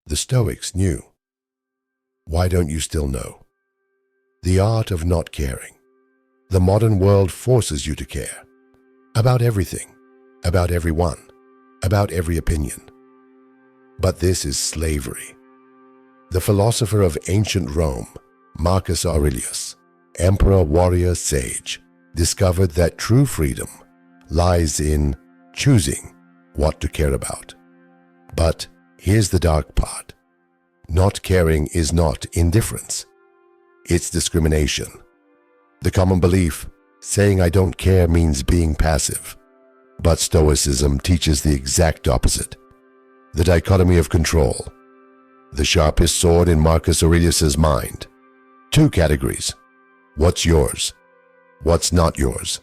The Stoics knew. Why don't you still know? The art of not caring. The modern world forces you to care. About everything, about everyone, about every opinion. But this is slavery. The philosopher of ancient Rome, Marcus Aurelius, emperor, warrior, sage, discovered that true freedom lies in choosing what to care about. But here's the dark part. Not caring is not indifference. It's discrimination. The common belief, saying I don't care, means being passive. But Stoicism teaches the exact opposite. The dichotomy of control. The sharpest sword in Marcus Aurelius's mind. Two categories. What's yours? What's not yours?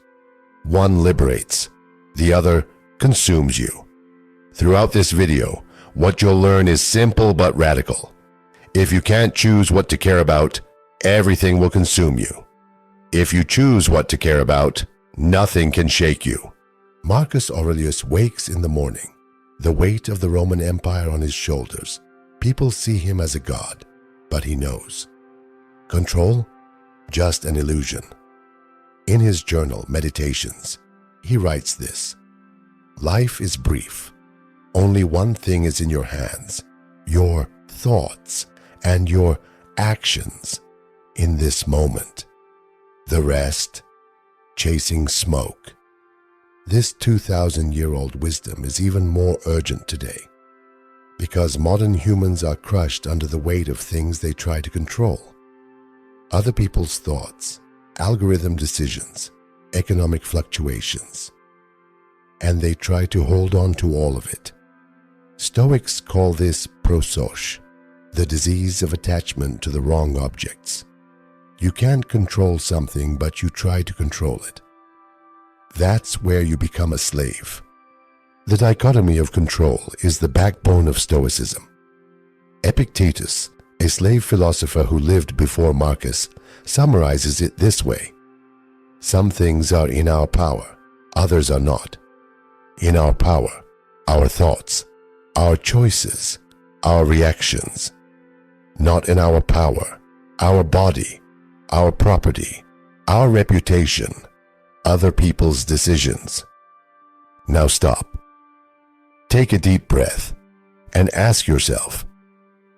One liberates. The other consumes you. Throughout this video, what you'll learn is simple but radical. If you can't choose what to care about, everything will consume you. If you choose what to care about, nothing can shake you. Marcus Aurelius wakes in the morning, the weight of the Roman Empire on his shoulders. People see him as a god, but he knows. Control? Just an illusion. In his journal, Meditations, he writes this: life is brief. Only one thing is in your hands, your thoughts and your actions in this moment. The rest, chasing smoke. This 2,000-year-old wisdom is even more urgent today because modern humans are crushed under the weight of things they try to control. Other people's thoughts, algorithm decisions, economic fluctuations, and they try to hold on to all of it. Stoics call this prososh, the disease of attachment to the wrong objects. You can't control something, but you try to control it. That's where you become a slave. The dichotomy of control is the backbone of Stoicism. Epictetus, a slave philosopher who lived before Marcus, summarizes it this way: some things are in our power, others are not. In our power, our thoughts, our choices, our reactions. Not in our power, our body, our property, our reputation, other people's decisions. Now stop. Take a deep breath and ask yourself,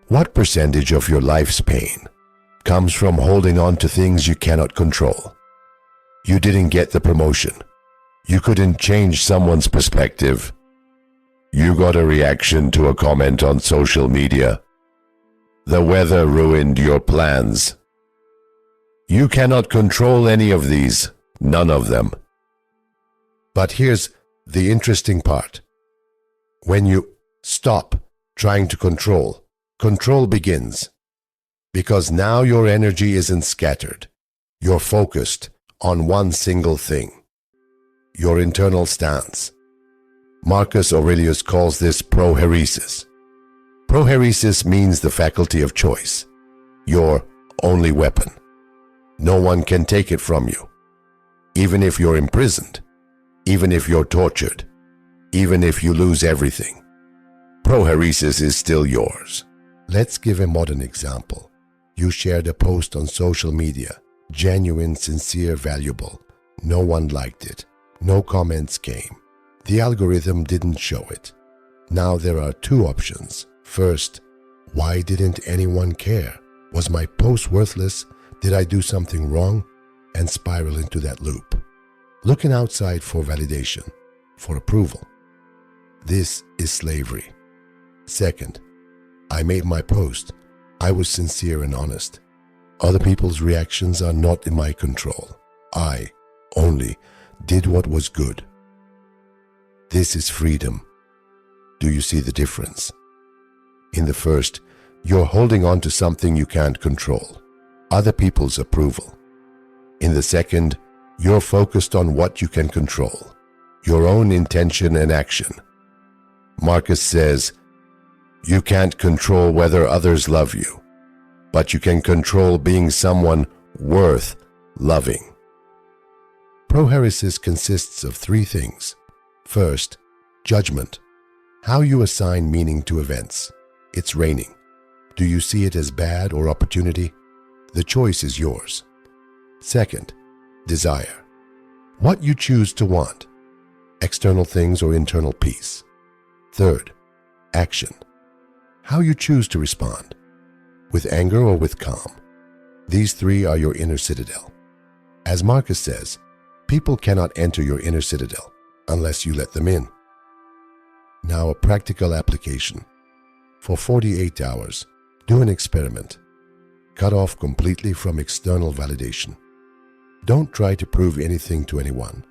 what percentage of your life's pain comes from holding on to things you cannot control? You didn't get the promotion. You couldn't change someone's perspective. You got a reaction to a comment on social media. The weather ruined your plans. You cannot control any of these, none of them. But here's the interesting part. When you stop trying to control, control begins. Because now your energy isn't scattered. You're focused on one single thing. Your internal stance. Marcus Aurelius calls this prohairesis. Prohairesis means the faculty of choice. Your only weapon. No one can take it from you. Even if you're imprisoned, even if you're tortured, even if you lose everything, prohairesis is still yours. Let's give a modern example. You shared a post on social media, genuine, sincere, valuable. No one liked it. No comments came. The algorithm didn't show it. Now there are two options. First, why didn't anyone care? Was my post worthless? Did I do something wrong? And spiral into that loop. Looking outside for validation, for approval. This is slavery. Second, I made my post. I was sincere and honest. Other people's reactions are not in my control. I only did what was good. This is freedom. Do you see the difference? In the first, you're holding on to something you can't control, other people's approval. In the second, you're focused on what you can control, your own intention and action. Marcus says, you can't control whether others love you, but you can control being someone worth loving. Prohairesis consists of three things. First, judgment. How you assign meaning to events. It's raining. Do you see it as bad or opportunity? The choice is yours. Second, desire. What you choose to want, external things or internal peace. Third, action. How you choose to respond, with anger or with calm. These three are your inner citadel. As Marcus says, people cannot enter your inner citadel unless you let them in. Now a practical application. For 48 hours, do an experiment. Cut off completely from external validation. Don't try to prove anything to anyone.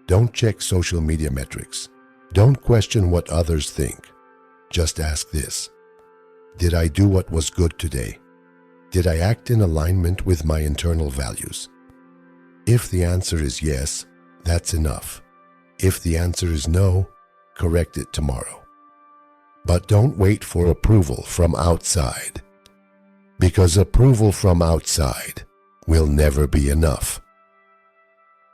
Don't check social media metrics. Don't question what others think. Just ask this: did I do what was good today? Did I act in alignment with my internal values? If the answer is yes, that's enough. If the answer is no, correct it tomorrow. But don't wait for approval from outside, because approval from outside will never be enough.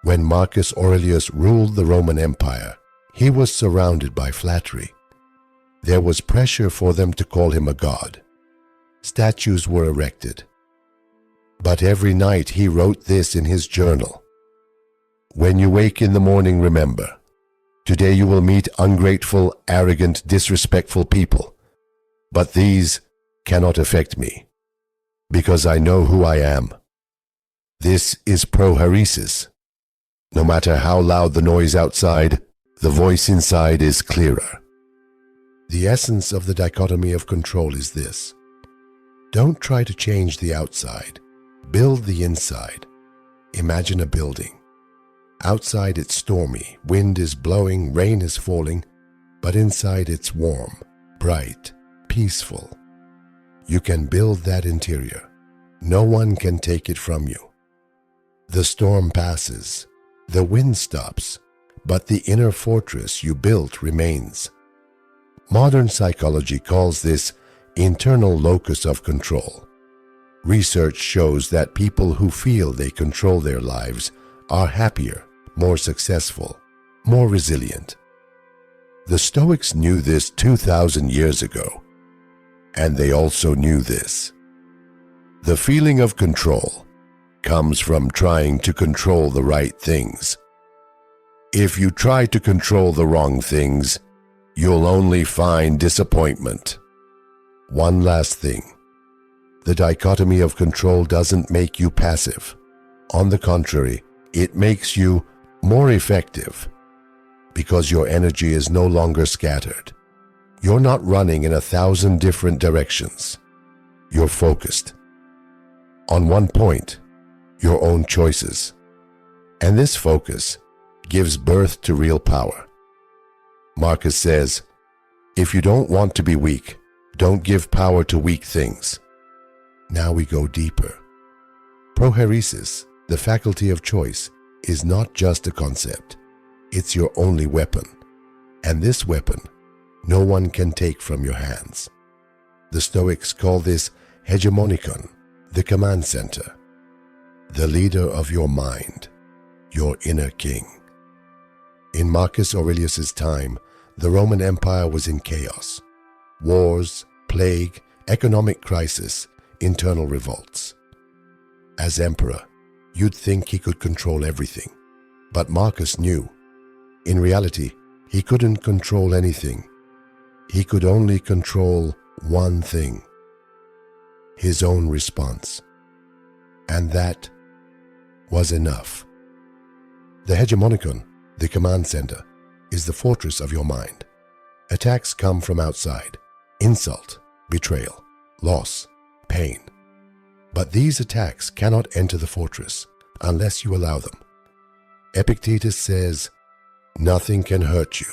When Marcus Aurelius ruled the Roman Empire, he was surrounded by flattery. There was pressure for them to call him a god. Statues were erected. But every night he wrote this in his journal: "When you wake in the morning, remember, today you will meet ungrateful, arrogant, disrespectful people. But these cannot affect me, because I know who I am. This is Prohairesis. No matter how loud the noise outside, the voice inside is clearer." The essence of the dichotomy of control is this: don't try to change the outside, build the inside. Imagine a building. Outside it's stormy, wind is blowing, rain is falling, but inside it's warm, bright, peaceful. You can build that interior. No one can take it from you. The storm passes, the wind stops, but the inner fortress you built remains. Modern psychology calls this internal locus of control. Research shows that people who feel they control their lives are happier, more successful, more resilient. The Stoics knew this 2,000 years ago, and they also knew this: the feeling of control comes from trying to control the right things. If you try to control the wrong things, you'll only find disappointment. One last thing: the dichotomy of control doesn't make you passive. On the contrary, it makes you more effective, because your energy is no longer scattered. You're not running in 1,000 different directions. You're focused on one point, your own choices. And this focus gives birth to real power. Marcus says, if you don't want to be weak, don't give power to weak things. Now we go deeper. Prohairesis, the faculty of choice, is not just a concept. It's your only weapon. And this weapon, no one can take from your hands. The Stoics call this Hegemonikon, the command center, the leader of your mind, your inner king. In Marcus Aurelius's time, the Roman Empire was in chaos. Wars, plague, economic crisis, internal revolts. As emperor, you'd think he could control everything. But Marcus knew. In reality, he couldn't control anything. He could only control one thing: his own response. And that was enough. The Hegemonikon, the command center, is the fortress of your mind. Attacks come from outside: insult, betrayal, loss, pain. But these attacks cannot enter the fortress unless you allow them. Epictetus says, nothing can hurt you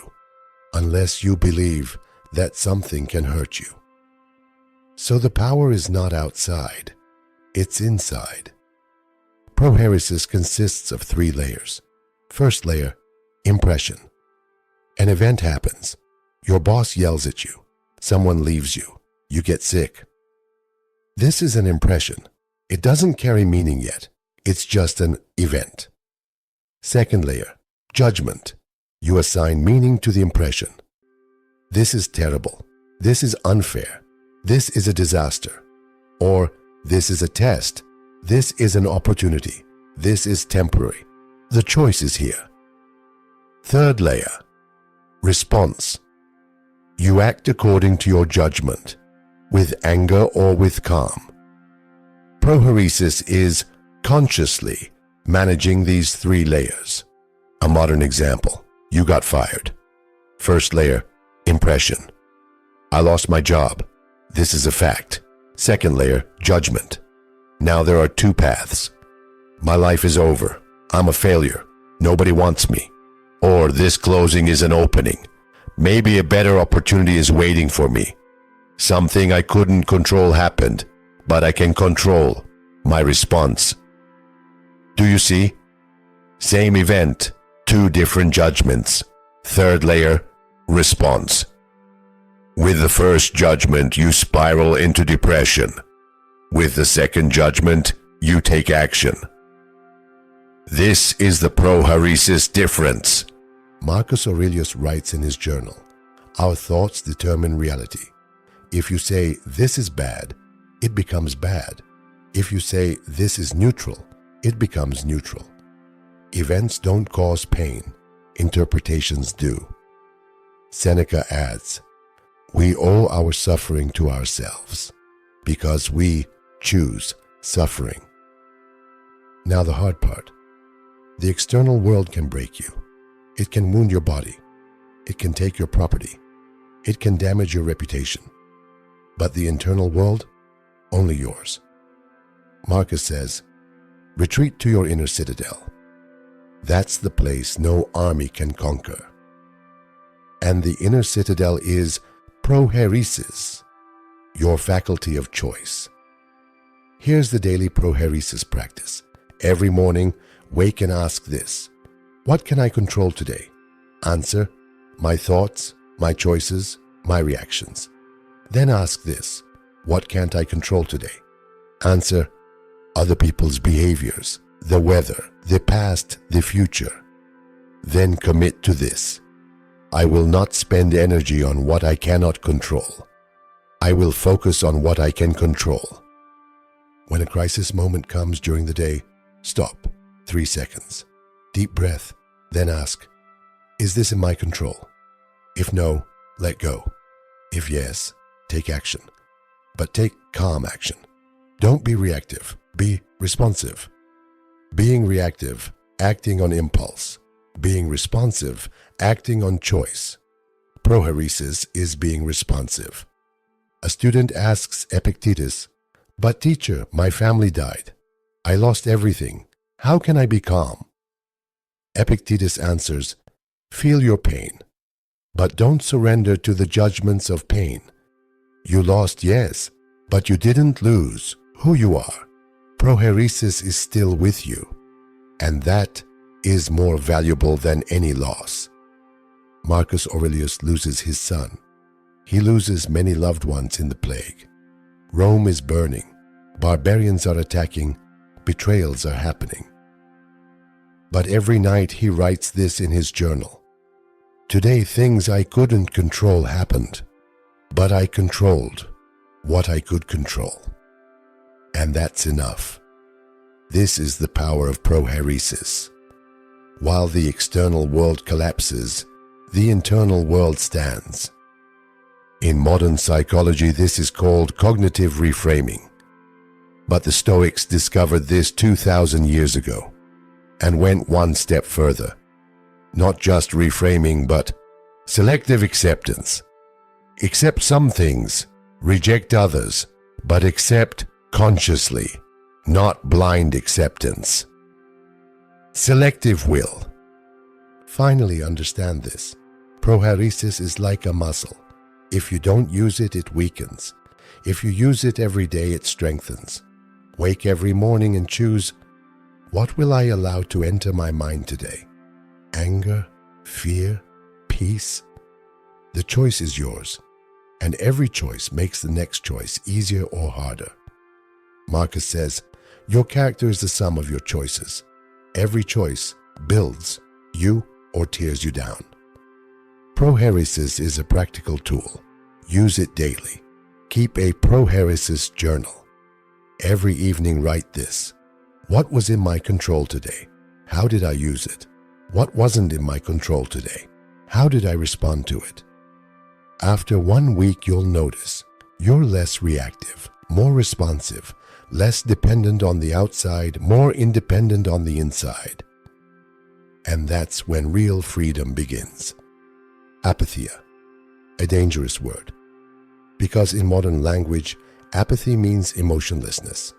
unless you believe that something can hurt you. So the power is not outside, it's inside. Prohairesis consists of 3 layers. First layer, impression. An event happens. Your boss yells at you. Someone leaves you. You get sick. This is an impression. It doesn't carry meaning yet. It's just an event. Second layer, judgment. You assign meaning to the impression. This is terrible. This is unfair. this is a disaster, or this is a test, this is an opportunity, this is temporary. The choice is here. Third layer, response. You act according to your judgment, with anger or with calm. Prohairesis is consciously managing these three layers. A modern example, you got fired. First layer, impression. I lost my job. This is a fact. Second layer, judgment. Now there are two paths. My life is over. I'm a failure. Nobody wants me. Or this closing is an opening. Maybe a better opportunity is waiting for me. Something I couldn't control happened, but I can control my response. Do you see? Same event, two different judgments. Third layer, response. With the first judgment, you spiral into depression. With the second judgment, you take action. This is the Prohairesis difference. Marcus Aurelius writes in his journal, our thoughts determine reality. If you say this is bad, it becomes bad. If you say this is neutral, it becomes neutral. Events don't cause pain, interpretations do. Seneca adds, we owe our suffering to ourselves because we choose suffering. Now the hard part. The external world can break you. It can wound your body. It can take your property. It can damage your reputation. But the internal world, only yours. Marcus says, retreat to your inner citadel. That's the place no army can conquer. And the inner citadel is Prohairesis, your faculty of choice. Here's the daily Prohairesis practice. Every morning, wake and ask this. What can I control today? Answer, my thoughts, my choices, my reactions. Then ask this. What can't I control today? Answer, other people's behaviors, the weather, the past, the future. Then commit to this. I will not spend energy on what I cannot control. I will focus on what I can control. When a crisis moment comes during the day, stop, 3 seconds. Deep breath, then ask, is this in my control? If no, let go. If yes, take action. But take calm action. Don't be reactive, be responsive. Being reactive, acting on impulse. Being responsive, acting on choice. Prohairesis is being responsive. A student asks Epictetus, but teacher, my family died. I lost everything. How can I be calm? Epictetus answers, feel your pain, but don't surrender to the judgments of pain. You lost, yes, but you didn't lose who you are. Prohairesis is still with you, and that is more valuable than any loss. Marcus Aurelius loses his son. He loses many loved ones in the plague. Rome is burning. Barbarians are attacking. Betrayals are happening. But every night he writes this in his journal. Today things I couldn't control happened, but I controlled what I could control. And that's enough. This is the power of Prohairesis. While the external world collapses, the internal world stands. In modern psychology, this is called cognitive reframing. But the Stoics discovered this 2,000 years ago and went one step further. Not just reframing, but selective acceptance. Accept some things, reject others, but accept consciously, not blind acceptance. Selective will. Finally, understand this. Prohairesis is like a muscle. If you don't use it, it weakens. If you use it every day, it strengthens. Wake every morning and choose, what will I allow to enter my mind today? Anger, fear, peace? The choice is yours, and every choice makes the next choice easier or harder. Marcus says, your character is the sum of your choices. Every choice builds you or tears you down. Prohairesis is a practical tool. Use it daily. Keep a Prohairesis journal. Every evening write this. What was in my control today? How did I use it? What wasn't in my control today? How did I respond to it? After 1 week, you'll notice you're less reactive, more responsive, less dependent on the outside, more independent on the inside. And that's when real freedom begins. Apatheia, a dangerous word, because in modern language, apathy means emotionlessness.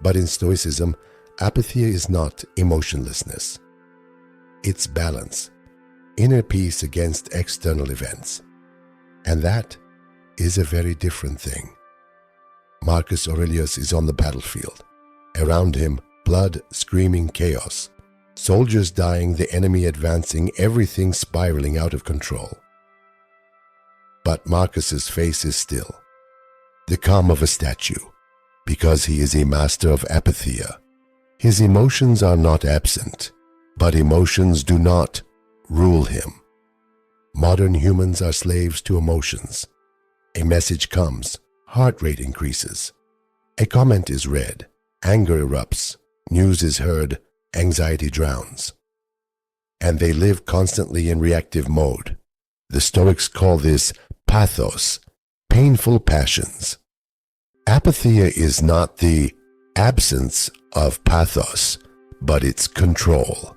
But in Stoicism, apatheia is not emotionlessness. It's balance, inner peace against external events. And that is a very different thing. Marcus Aurelius is on the battlefield. Around him, blood, screaming chaos. Soldiers dying, the enemy advancing, everything spiraling out of control. But Marcus's face is still, the calm of a statue, because he is a master of apatheia. His emotions are not absent, but emotions do not rule him. Modern humans are slaves to emotions. A message comes, heart rate increases. A comment is read, anger erupts, news is heard, anxiety drowns. And they live constantly in reactive mode. The Stoics call this pathos, painful passions. Apatheia is not the absence of pathos, but its control.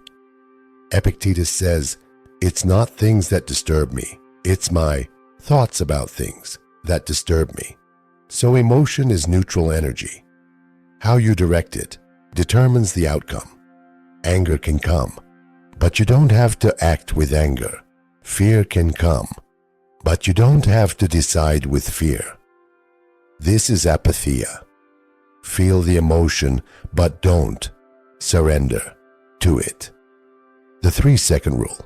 Epictetus says, it's not things that disturb me, it's my thoughts about things that disturb me. So emotion is neutral energy. How you direct it determines the outcome. Anger can come, but you don't have to act with anger. Fear can come, but you don't have to decide with fear. This is apatheia. Feel the emotion, but don't surrender to it. The 3-second rule.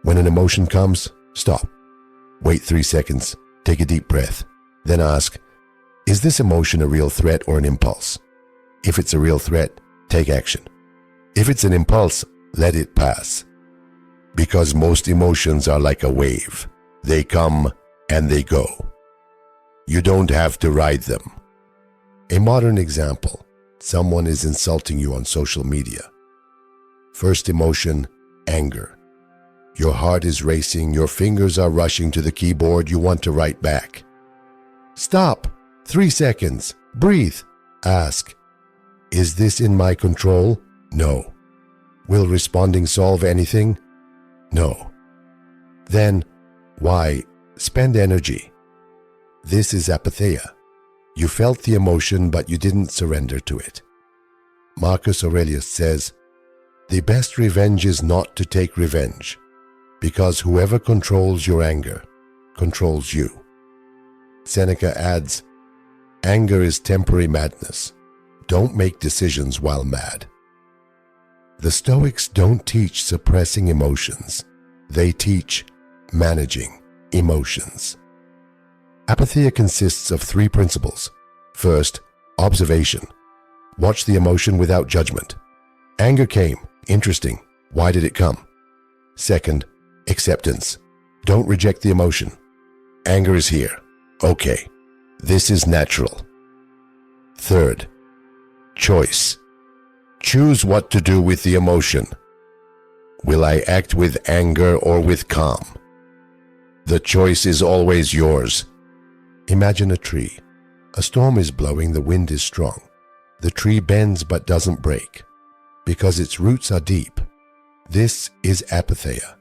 When an emotion comes, stop. Wait 3 seconds, take a deep breath, then ask, is this emotion a real threat or an impulse? If it's a real threat, take action. If it's an impulse, let it pass. Because most emotions are like a wave. They come and they go. You don't have to ride them. A modern example, someone is insulting you on social media. First emotion, anger. Your heart is racing, your fingers are rushing to the keyboard, you want to write back. Stop, 3 seconds, breathe, ask, is this in my control? No. Will responding solve anything? No. Then, why spend energy? This is apatheia. You felt the emotion, but you didn't surrender to it. Marcus Aurelius says, the best revenge is not to take revenge, because whoever controls your anger controls you. Seneca adds, anger is temporary madness. Don't make decisions while mad. The Stoics don't teach suppressing emotions. They teach managing emotions. Apatheia consists of 3 principles. First, observation. Watch the emotion without judgment. Anger came. Interesting. Why did it come? Second, acceptance. Don't reject the emotion. Anger is here. Okay. This is natural. Third, choice. Choose what to do with the emotion. Will I act with anger or with calm? The choice is always yours. Imagine a tree. A storm is blowing, the wind is strong. The tree bends but doesn't break, because its roots are deep. This is apatheia.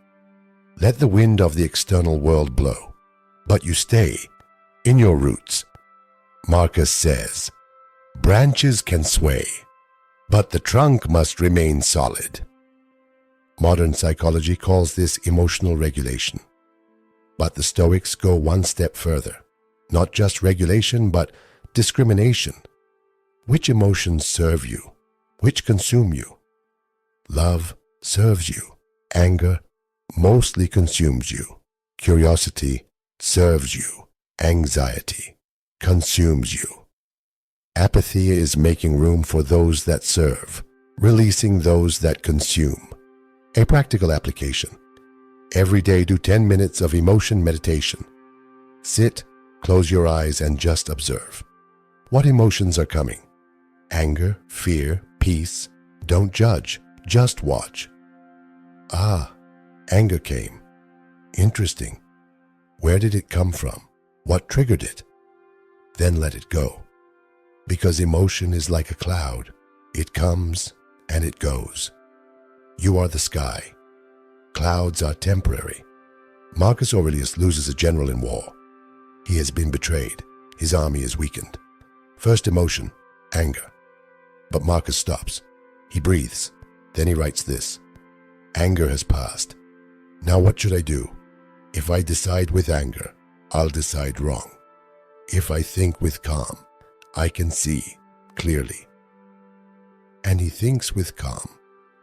Let the wind of the external world blow, but you stay in your roots. Marcus says, branches can sway, but the trunk must remain solid. Modern psychology calls this emotional regulation. But the Stoics go one step further. Not just regulation, but discrimination. Which emotions serve you? Which consume you? Love serves you. Anger mostly consumes you. Curiosity serves you. Anxiety consumes you. Apatheia is making room for those that serve, releasing those that consume. A practical application. Every day do 10 minutes of emotion meditation. Sit, Close your eyes and just observe. What emotions are coming? Anger, fear, peace. Don't judge, just watch. Ah, anger came. Interesting. Where did it come from? What triggered it? Then let it go. Because emotion is like a cloud. It comes and it goes. You are the sky. Clouds are temporary. Marcus Aurelius loses a general in war. He has been betrayed. His army is weakened. First emotion, anger. But Marcus stops. He breathes. Then he writes this. Anger has passed. Now what should I do? If I decide with anger, I'll decide wrong. If I think with calm, I can see clearly. And he thinks with calm.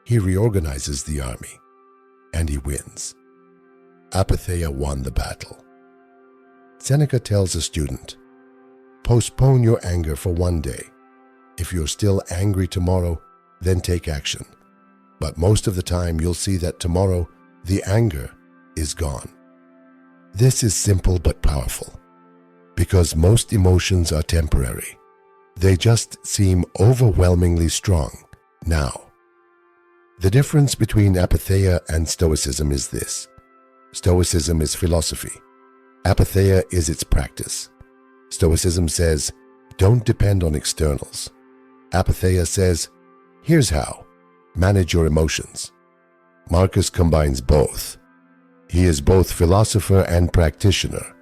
He reorganizes the army. And he wins. Apatheia won the battle. Seneca tells a student, postpone your anger for one day. If you're still angry tomorrow, then take action. But most of the time you'll see that tomorrow the anger is gone. This is simple but powerful, because most emotions are temporary. They just seem overwhelmingly strong now. The difference between Apatheia and Stoicism is this. Stoicism is philosophy. Apatheia is its practice. Stoicism says, don't depend on externals. Apatheia says, here's how. Manage your emotions. Marcus combines both. He is both philosopher and practitioner.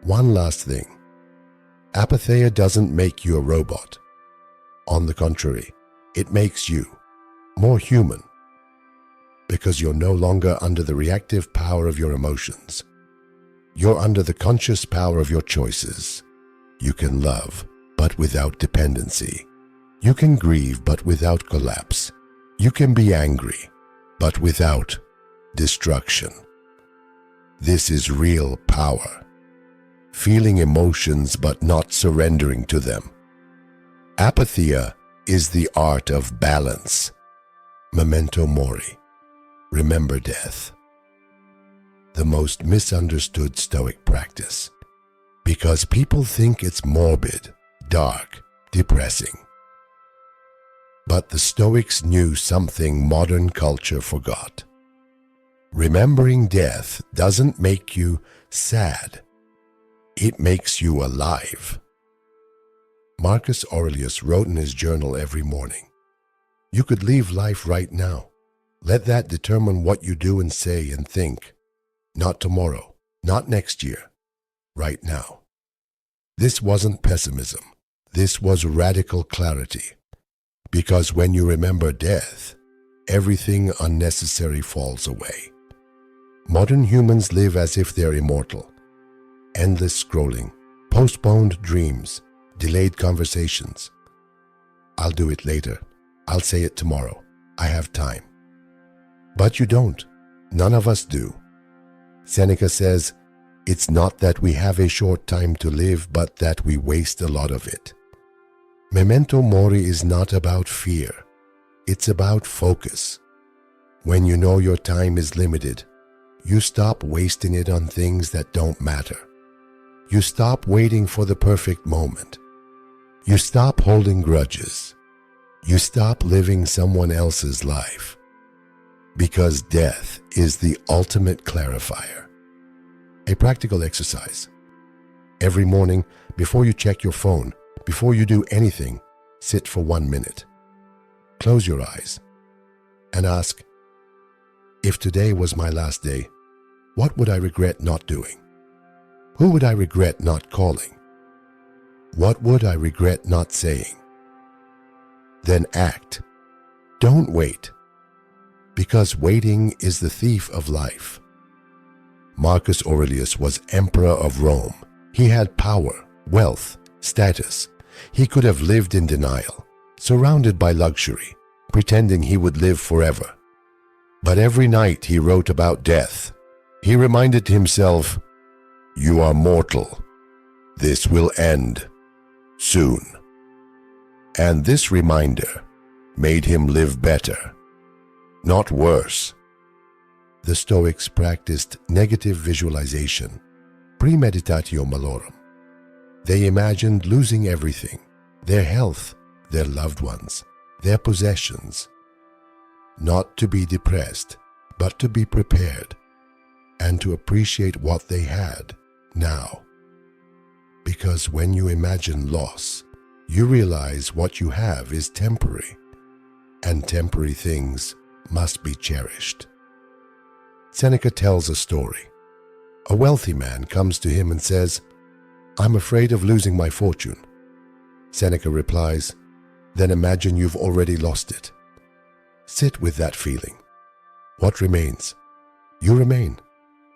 One last thing. Apatheia doesn't make you a robot. On the contrary, it makes you more human, because you're no longer under the reactive power of your emotions. You're under the conscious power of your choices. You can love, but without dependency. You can grieve, but without collapse. You can be angry, but without destruction. This is real power. Feeling emotions, but not surrendering to them. Apatheia is the art of balance. Memento Mori. Remember death. The most misunderstood Stoic practice, because people think it's morbid, dark, depressing. But the Stoics knew something modern culture forgot. Remembering death doesn't make you sad. It makes you alive. Marcus Aurelius wrote in his journal every morning, you could leave life right now. Let that determine what you do and say and think. Not tomorrow, not next year, right now. This wasn't pessimism. This was radical clarity. Because when you remember death, everything unnecessary falls away. Modern humans live as if they're immortal. Endless scrolling, postponed dreams, delayed conversations. I'll do it later. I'll say it tomorrow. I have time. But you don't. None of us do. Seneca says, it's not that we have a short time to live, but that we waste a lot of it. Memento Mori is not about fear. It's about focus. When you know your time is limited, you stop wasting it on things that don't matter. You stop waiting for the perfect moment. You stop holding grudges. You stop living someone else's life. Because death is the ultimate clarifier. A practical exercise. Every morning, before you check your phone, before you do anything, sit for 1 minute. Close your eyes and ask, if today was my last day, what would I regret not doing? Who would I regret not calling? What would I regret not saying? Then act. Don't wait. Because waiting is the thief of life. Marcus Aurelius was emperor of Rome. He had power, wealth, status. He could have lived in denial, surrounded by luxury, pretending he would live forever. But every night he wrote about death. He reminded himself, you are mortal. This will end soon. And this reminder made him live better, not worse. The Stoics practiced negative visualization, Premeditatio Malorum, They imagined losing everything, their health, their loved ones, their possessions. Not to be depressed, but to be prepared and to appreciate what they had now. Because when you imagine loss, you realize what you have is temporary, and temporary things must be cherished. Seneca tells a story. A wealthy man comes to him and says, "I'm afraid of losing my fortune." Seneca replies, "Then imagine you've already lost it. Sit with that feeling. What remains? You remain.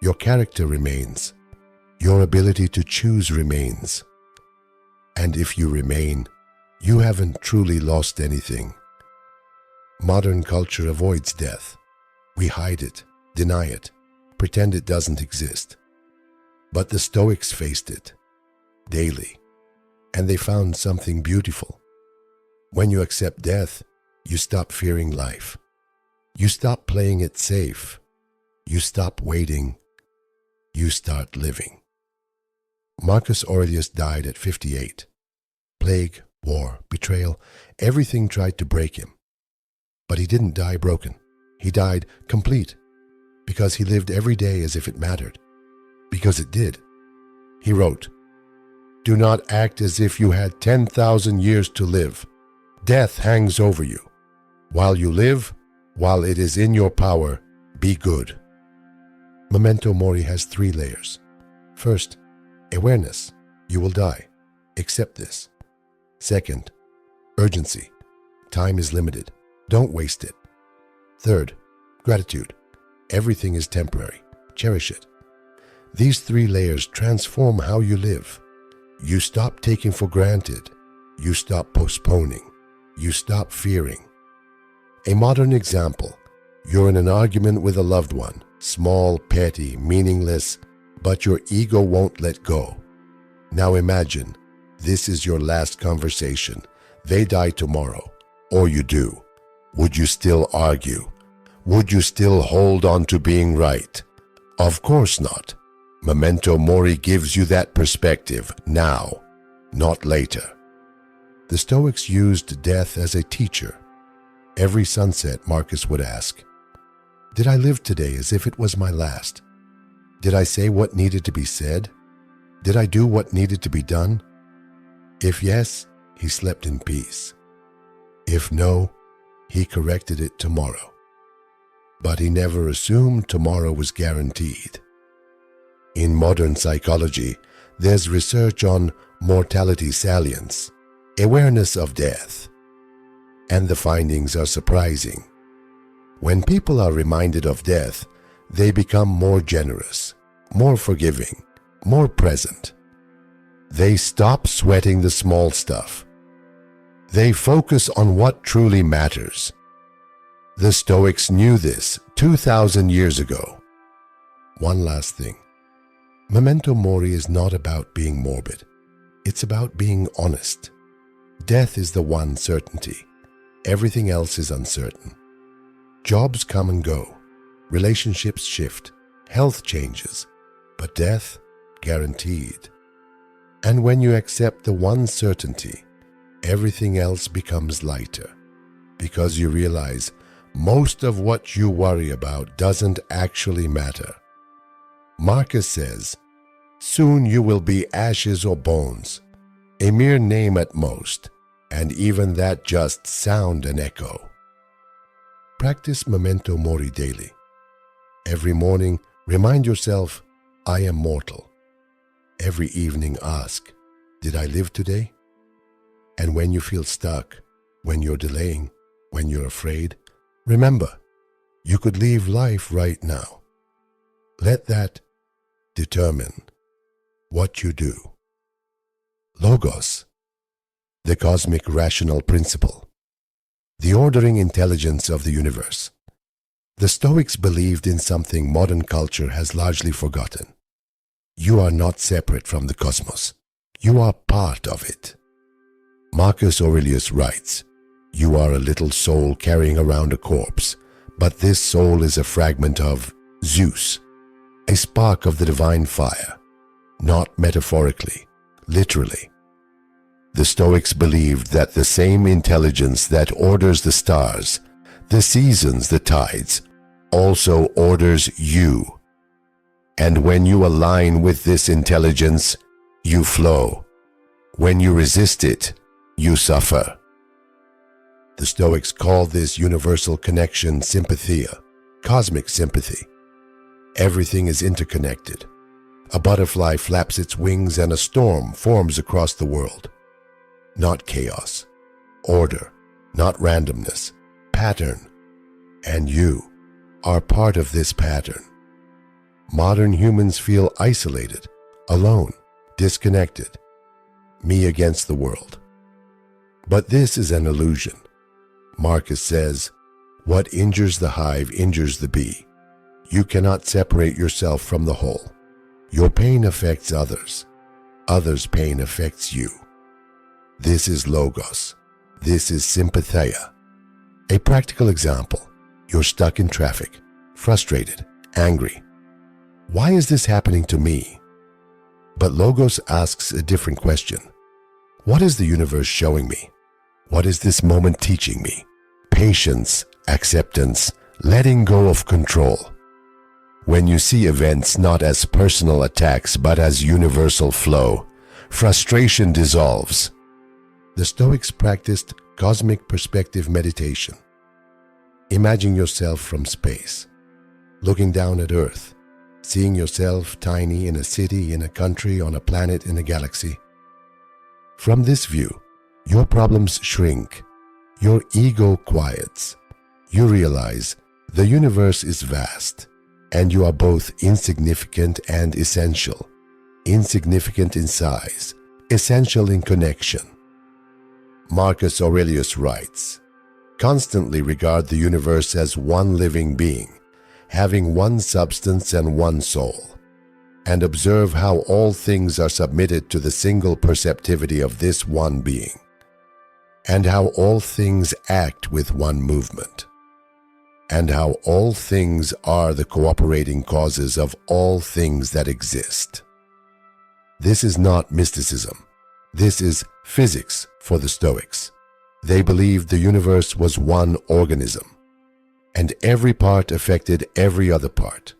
Your character remains. Your ability to choose remains. And if you remain, you haven't truly lost anything." Modern culture avoids death. We hide it, deny it, pretend it doesn't exist. But the Stoics faced it daily, and they found something beautiful. When you accept death, you stop fearing life. You stop playing it safe. You stop waiting. You start living. Marcus Aurelius died at 58. Plague, war, betrayal, everything tried to break him. But he didn't die broken. He died complete, because he lived every day as if it mattered, because it did. He wrote, "Do not act as if you had 10,000 years to live. Death hangs over you. While you live, while it is in your power, be good." Memento Mori has 3 layers. First, awareness. You will die. Accept this. Second, urgency. Time is limited. Don't waste it. Third, gratitude. Everything is temporary. Cherish it. These 3 layers transform how you live. You stop taking for granted. You stop postponing. You stop fearing. A modern example. You're in an argument with a loved one. Small, petty, meaningless, but your ego won't let go. Now imagine, this is your last conversation. They die tomorrow, or you do. Would you still argue? Would you still hold on to being right? Of course not. Memento Mori gives you that perspective now, not later. The Stoics used death as a teacher. Every sunset, Marcus would ask, "Did I live today as if it was my last? Did I say what needed to be said? Did I do what needed to be done?" If yes, he slept in peace. If no, he corrected it tomorrow. But he never assumed tomorrow was guaranteed. In modern psychology, there's research on mortality salience, awareness of death, and the findings are surprising. When people are reminded of death, they become more generous, more forgiving, more present. They stop sweating the small stuff. They focus on what truly matters. The Stoics knew this 2,000 years ago. One last thing. Memento Mori is not about being morbid. It's about being honest. Death is the one certainty. Everything else is uncertain. Jobs come and go. Relationships shift. Health changes. But death, guaranteed. And when you accept the one certainty, everything else becomes lighter, because you realize most of what you worry about doesn't actually matter. Marcus says, "Soon you will be ashes or bones, a mere name at most, and even that just sound and echo." Practice Memento Mori daily. Every morning, remind yourself, "I am mortal." Every evening ask, "Did I live today?" And when you feel stuck, when you're delaying, when you're afraid, remember, you could leave life right now. Let that determine what you do. Logos, the cosmic rational principle, the ordering intelligence of the universe. The Stoics believed in something modern culture has largely forgotten. You are not separate from the cosmos. You are part of it. Marcus Aurelius writes, "You are a little soul carrying around a corpse, but this soul is a fragment of Zeus, a spark of the divine fire, not metaphorically, literally. The Stoics believed that the same intelligence that orders the stars, the seasons, the tides, also orders you. And when you align with this intelligence, you flow. When you resist it, you suffer. The Stoics call this universal connection sympatheia, cosmic sympathy. Everything is interconnected. A butterfly flaps its wings and a storm forms across the world. Not chaos, order, not randomness, pattern. And you are part of this pattern. Modern humans feel isolated, alone, disconnected. Me against the world. But this is an illusion. Marcus says, "What injures the hive injures the bee." You cannot separate yourself from the whole. Your pain affects others. Others' pain affects you. This is logos. This is sympatheia. A practical example. You're stuck in traffic, frustrated, angry. Why is this happening to me? But logos asks a different question. What is the universe showing me? What is this moment teaching me? Patience, acceptance, letting go of control. When you see events not as personal attacks but as universal flow, frustration dissolves. The Stoics practiced cosmic perspective meditation. Imagine yourself from space, looking down at Earth, seeing yourself tiny in a city, in a country, on a planet, in a galaxy. From this view, your problems shrink, your ego quiets. You realize the universe is vast, and you are both insignificant and essential. Insignificant in size, essential in connection. Marcus Aurelius writes, "Constantly regard the universe as one living being, having one substance and one soul, and observe how all things are submitted to the single perceptivity of this one being, and how all things act with one movement, and how all things are the cooperating causes of all things that exist." This is not mysticism. This is physics for the Stoics. They believed the universe was one organism, and every part affected every other part.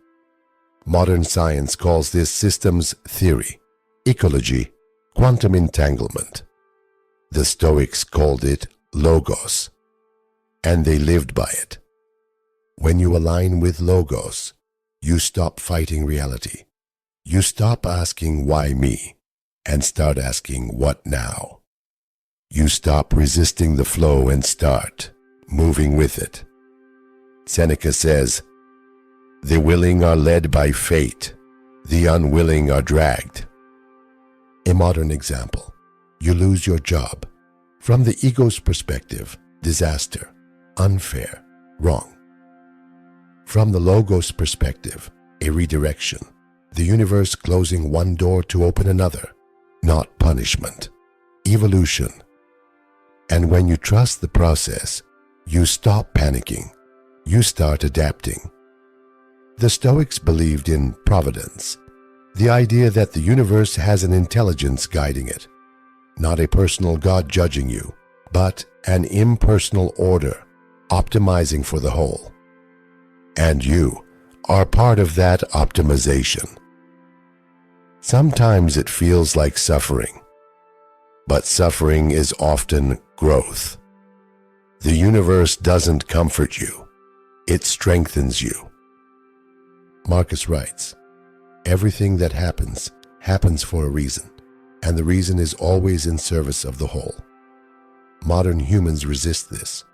Modern science calls this systems theory, ecology, quantum entanglement. The Stoics called it logos, and they lived by it. When you align with logos, you stop fighting reality. You stop asking why me and start asking what now. You stop resisting the flow and start moving with it. Seneca says, "The willing are led by fate, the unwilling are dragged." A modern example. You lose your job. From the ego's perspective, disaster, unfair, wrong. From the logos perspective, a redirection, the universe closing one door to open another, not punishment, evolution. And when you trust the process, you stop panicking, you start adapting. The Stoics believed in providence, the idea that the universe has an intelligence guiding it, not a personal God judging you, but an impersonal order optimizing for the whole. And you are part of that optimization. Sometimes it feels like suffering, but suffering is often growth. The universe doesn't comfort you, it strengthens you. Marcus writes, "Everything that happens, happens for a reason, and the reason is always in service of the whole." Modern humans resist this.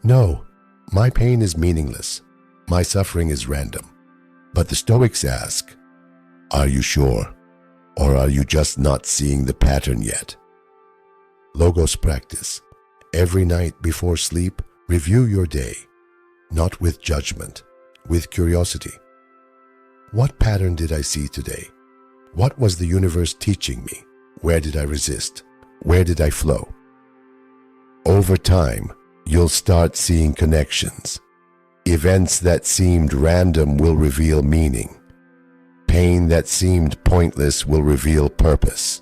No, my pain is meaningless, my suffering is random. But the Stoics ask, are you sure? Or are you just not seeing the pattern yet? Logos practice. Every night before sleep, review your day, not with judgment, with curiosity. What pattern did I see today? What was the universe teaching me? Where did I resist? Where did I flow? Over time, you'll start seeing connections. Events that seemed random will reveal meaning. Pain that seemed pointless will reveal purpose.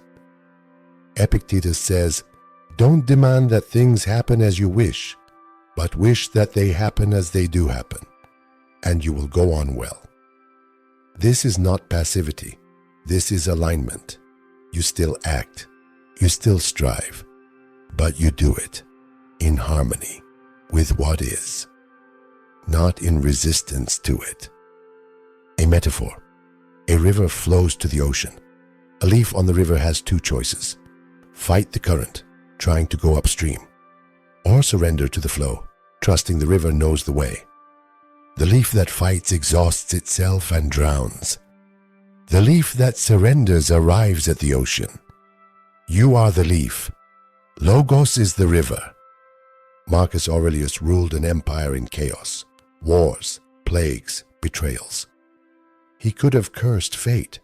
Epictetus says, "Don't demand that things happen as you wish, but wish that they happen as they do happen, and you will go on well." This is not passivity. This is alignment. You still act, you still strive, but you do it in harmony with what is, not in resistance to it. A metaphor. A river flows to the ocean. A leaf on the river has two choices: fight the current, trying to go upstream, or surrender to the flow, trusting the river knows the way. The leaf that fights exhausts itself and drowns. The leaf that surrenders arrives at the ocean. You are the leaf. Logos is the river. Marcus Aurelius ruled an empire in chaos, wars, plagues, betrayals. He could have cursed fate.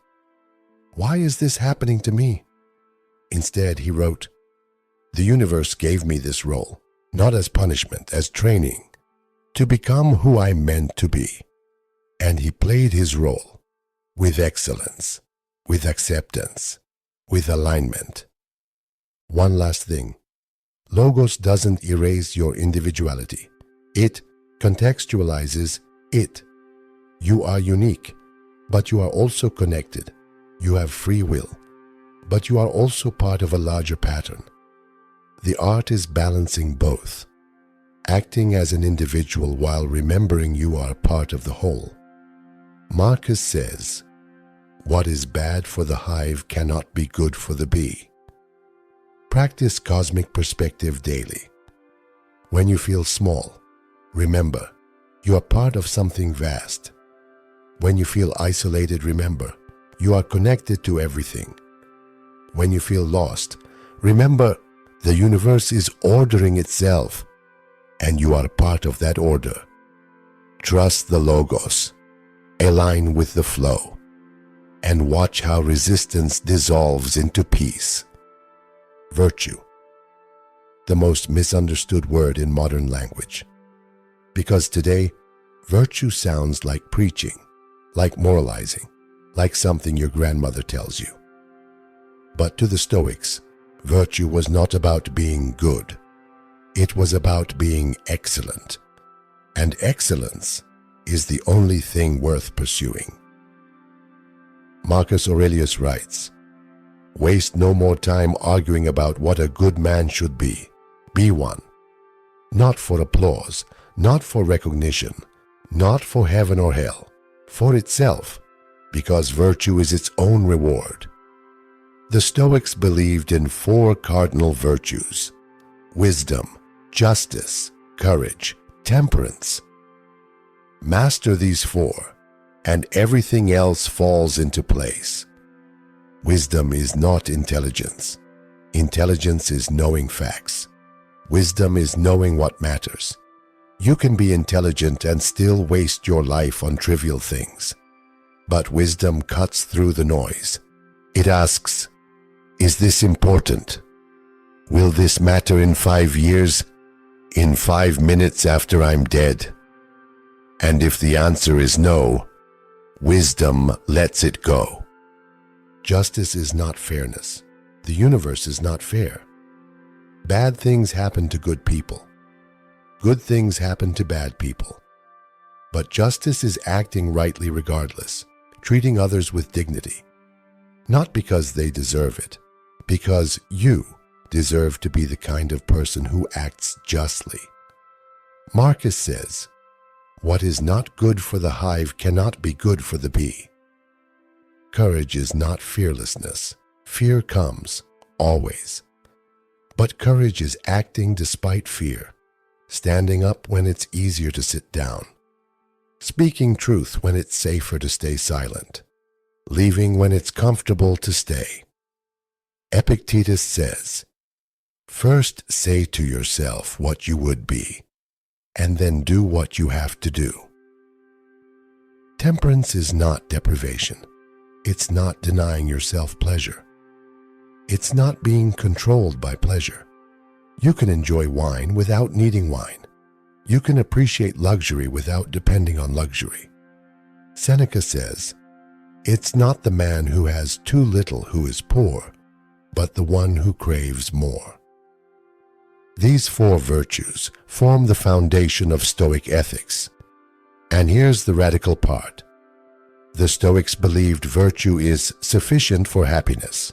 Why is this happening to me? Instead, he wrote, "The universe gave me this role, not as punishment, as training, to become who I'm meant to be." And he played his role with excellence, with acceptance, with alignment. One last thing. Logos doesn't erase your individuality. It contextualizes it. You are unique, but you are also connected. You have free will, but you are also part of a larger pattern. The art is balancing both, acting as an individual while remembering you are part of the whole. Marcus says, "What is bad for the hive cannot be good for the bee." Practice cosmic perspective daily. When you feel small, remember, you are part of something vast. When you feel isolated, remember, you are connected to everything. When you feel lost, remember, the universe is ordering itself, and you are part of that order. Trust the Logos, align with the flow, and watch how resistance dissolves into peace. Virtue, the most misunderstood word in modern language. Because today, virtue sounds like preaching, like moralizing, like something your grandmother tells you. But to the Stoics, virtue was not about being good. It was about being excellent. And excellence is the only thing worth pursuing. Marcus Aurelius writes, "Waste no more time arguing about what a good man should be. Be one. Not for applause, not for recognition, not for heaven or hell, for itself, because virtue is its own reward." The Stoics believed in 4 cardinal virtues: wisdom, justice, courage, temperance. Master these 4, and everything else falls into place. Wisdom is not intelligence. Intelligence is knowing facts. Wisdom is knowing what matters. You can be intelligent and still waste your life on trivial things. But wisdom cuts through the noise. It asks, is this important? Will this matter in 5 years? In 5 minutes after I'm dead? And if the answer is no, wisdom lets it go. Justice is not fairness. The universe is not fair. Bad things happen to good people. Good things happen to bad people. But justice is acting rightly regardless, treating others with dignity. Not because they deserve it, because you deserve to be the kind of person who acts justly. Marcus says, "What is not good for the hive cannot be good for the bee." Courage is not fearlessness. Fear comes, always. But courage is acting despite fear, standing up when it's easier to sit down, speaking truth when it's safer to stay silent, leaving when it's comfortable to stay. Epictetus says, "First say to yourself what you would be, and then do what you have to do." Temperance is not deprivation. It's not denying yourself pleasure. It's not being controlled by pleasure. You can enjoy wine without needing wine. You can appreciate luxury without depending on luxury. Seneca says, "It's not the man who has too little who is poor, but the one who craves more. These four virtues form the foundation of Stoic ethics. And here's the radical part. The Stoics believed virtue is sufficient for happiness.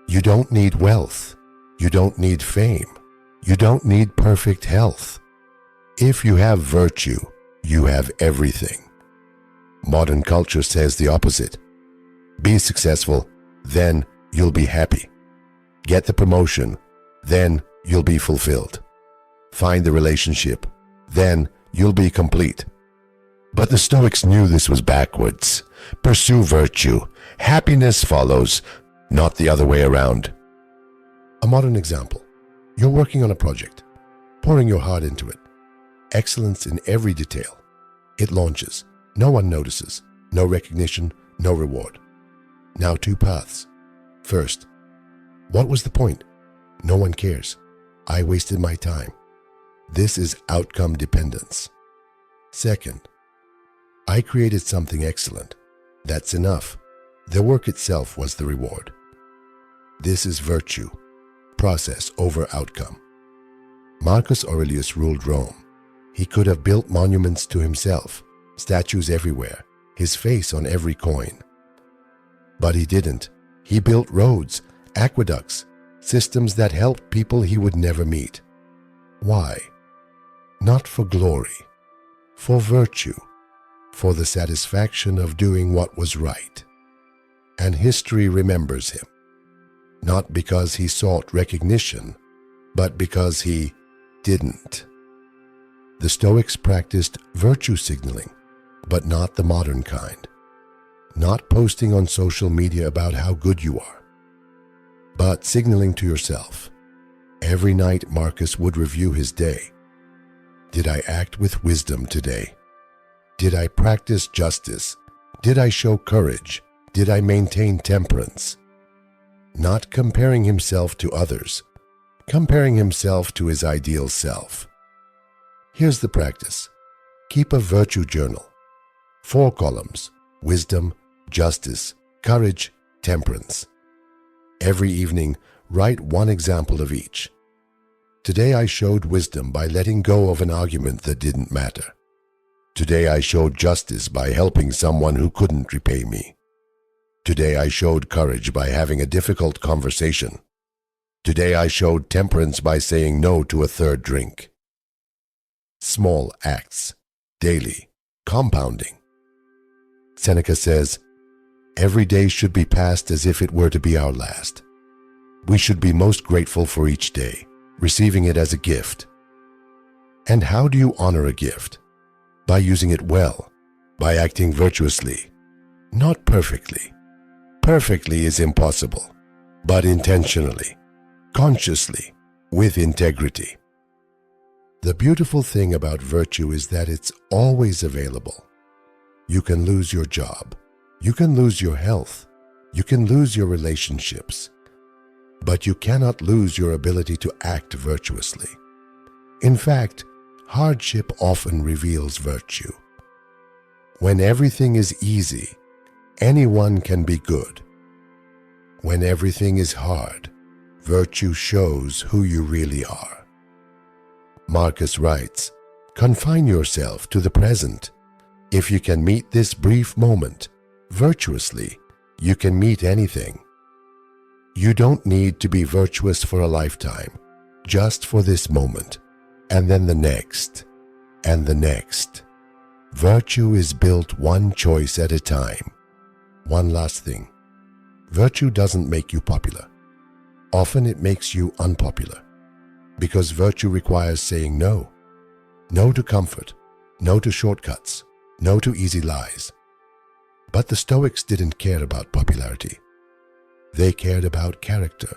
You don't need wealth. You don't need fame. You don't need perfect health. If you have virtue, you have everything. Modern culture says the opposite. Be successful, then you'll be happy. Get the promotion, then you'll be fulfilled. Find the relationship, then you'll be complete. But the Stoics knew this was backwards. Pursue virtue. Happiness follows, not the other way around. A modern example. You're working on a project, pouring your heart into it. Excellence in every detail. It launches. No one notices. No recognition, no reward. Now two paths. First, what was the point? No one cares. I wasted my time. This is outcome dependence. Second, I created something excellent. That's enough. The work itself was the reward. This is virtue. Process over outcome. Marcus Aurelius ruled Rome. He could have built monuments to himself, statues everywhere, his face on every coin. But he didn't. He built roads, aqueducts, systems that helped people he would never meet. Why? Not for glory, for virtue, for the satisfaction of doing what was right. And history remembers him, not because he sought recognition, but because he didn't. The Stoics practiced virtue signaling, but not the modern kind. Not posting on social media about how good you are, but signaling to yourself. Every night Marcus would review his day. Did I act with wisdom today? Did I practice justice? Did I show courage? Did I maintain temperance? Not comparing himself to others, comparing himself to his ideal self. Here's the practice. Keep a virtue journal. 4 columns: wisdom, justice, courage, temperance. Every evening, write one example of each. Today I showed wisdom by letting go of an argument that didn't matter. Today I showed justice by helping someone who couldn't repay me. Today I showed courage by having a difficult conversation. Today I showed temperance by saying no to a third drink. Small acts, daily, compounding. Seneca says, every day should be passed as if it were to be our last. We should be most grateful for each day, receiving it as a gift. And how do you honor a gift? By using it well, by acting virtuously, not perfectly. Perfectly is impossible, but intentionally, consciously, with integrity. The beautiful thing about virtue is that it's always available. You can lose your job. You can lose your health. You can lose your relationships. But you cannot lose your ability to act virtuously. In fact, hardship often reveals virtue. When everything is easy, anyone can be good. When everything is hard, virtue shows who you really are. Marcus writes, confine yourself to the present. If you can meet this brief moment virtuously, you can meet anything. You don't need to be virtuous for a lifetime, just for this moment, and then the next, and the next. Virtue is built one choice at a time. One last thing. Virtue doesn't make you popular. Often it makes you unpopular, because virtue requires saying no. No to comfort, no to shortcuts, no to easy lies. But the Stoics didn't care about popularity. They cared about character.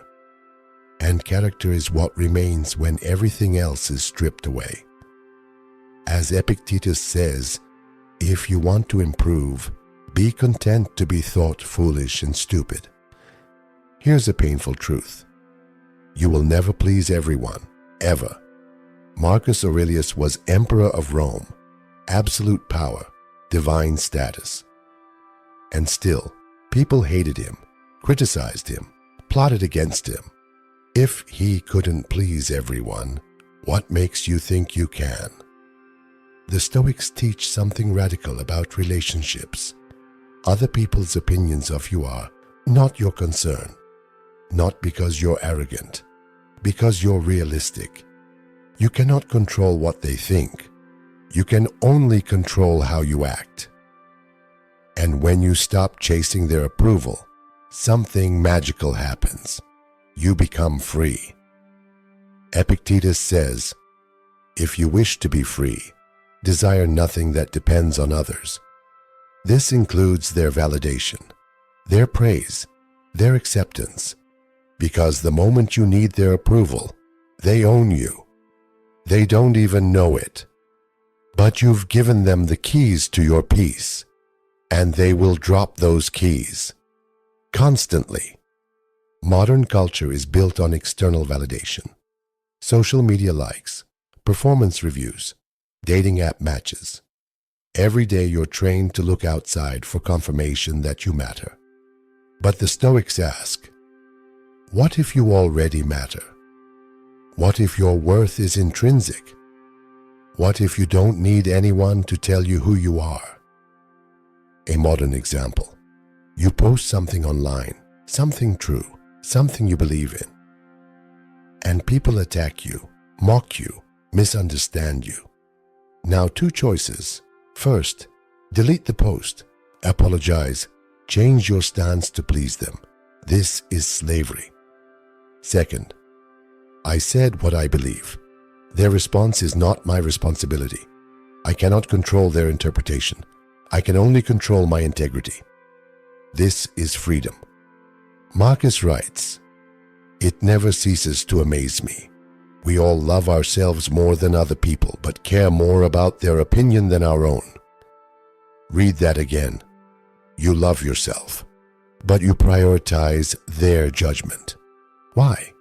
And character is what remains when everything else is stripped away. As Epictetus says, if you want to improve, be content to be thought foolish and stupid. Here's a painful truth. You will never please everyone, ever. Marcus Aurelius was emperor of Rome, absolute power, divine status. And still, people hated him, criticized him, plotted against him. If he couldn't please everyone, what makes you think you can? The Stoics teach something radical about relationships. Other people's opinions of you are not your concern, not because you're arrogant, because you're realistic. You cannot control what they think. You can only control how you act. And when you stop chasing their approval, something magical happens. You become free. Epictetus says, if you wish to be free, desire nothing that depends on others. This includes their validation, their praise, their acceptance, because the moment you need their approval, they own you. They don't even know it, but you've given them the keys to your peace, and they will drop those keys constantly. Modern culture is built on external validation. Social media likes, performance reviews, dating app matches. Every day you're trained to look outside for confirmation that you matter. But the Stoics ask, what if you already matter? What if your worth is intrinsic? What if you don't need anyone to tell you who you are? A modern example. You post something online, something true, something you believe in, and people attack you, mock you, misunderstand you. Now, two choices. First, delete the post, apologize, change your stance to please them. This is slavery. Second, I said what I believe. Their response is not my responsibility. I cannot control their interpretation. I can only control my integrity. This is freedom. Marcus writes, it never ceases to amaze me. We all love ourselves more than other people, but care more about their opinion than our own. Read that again. You love yourself, but you prioritize their judgment. Why?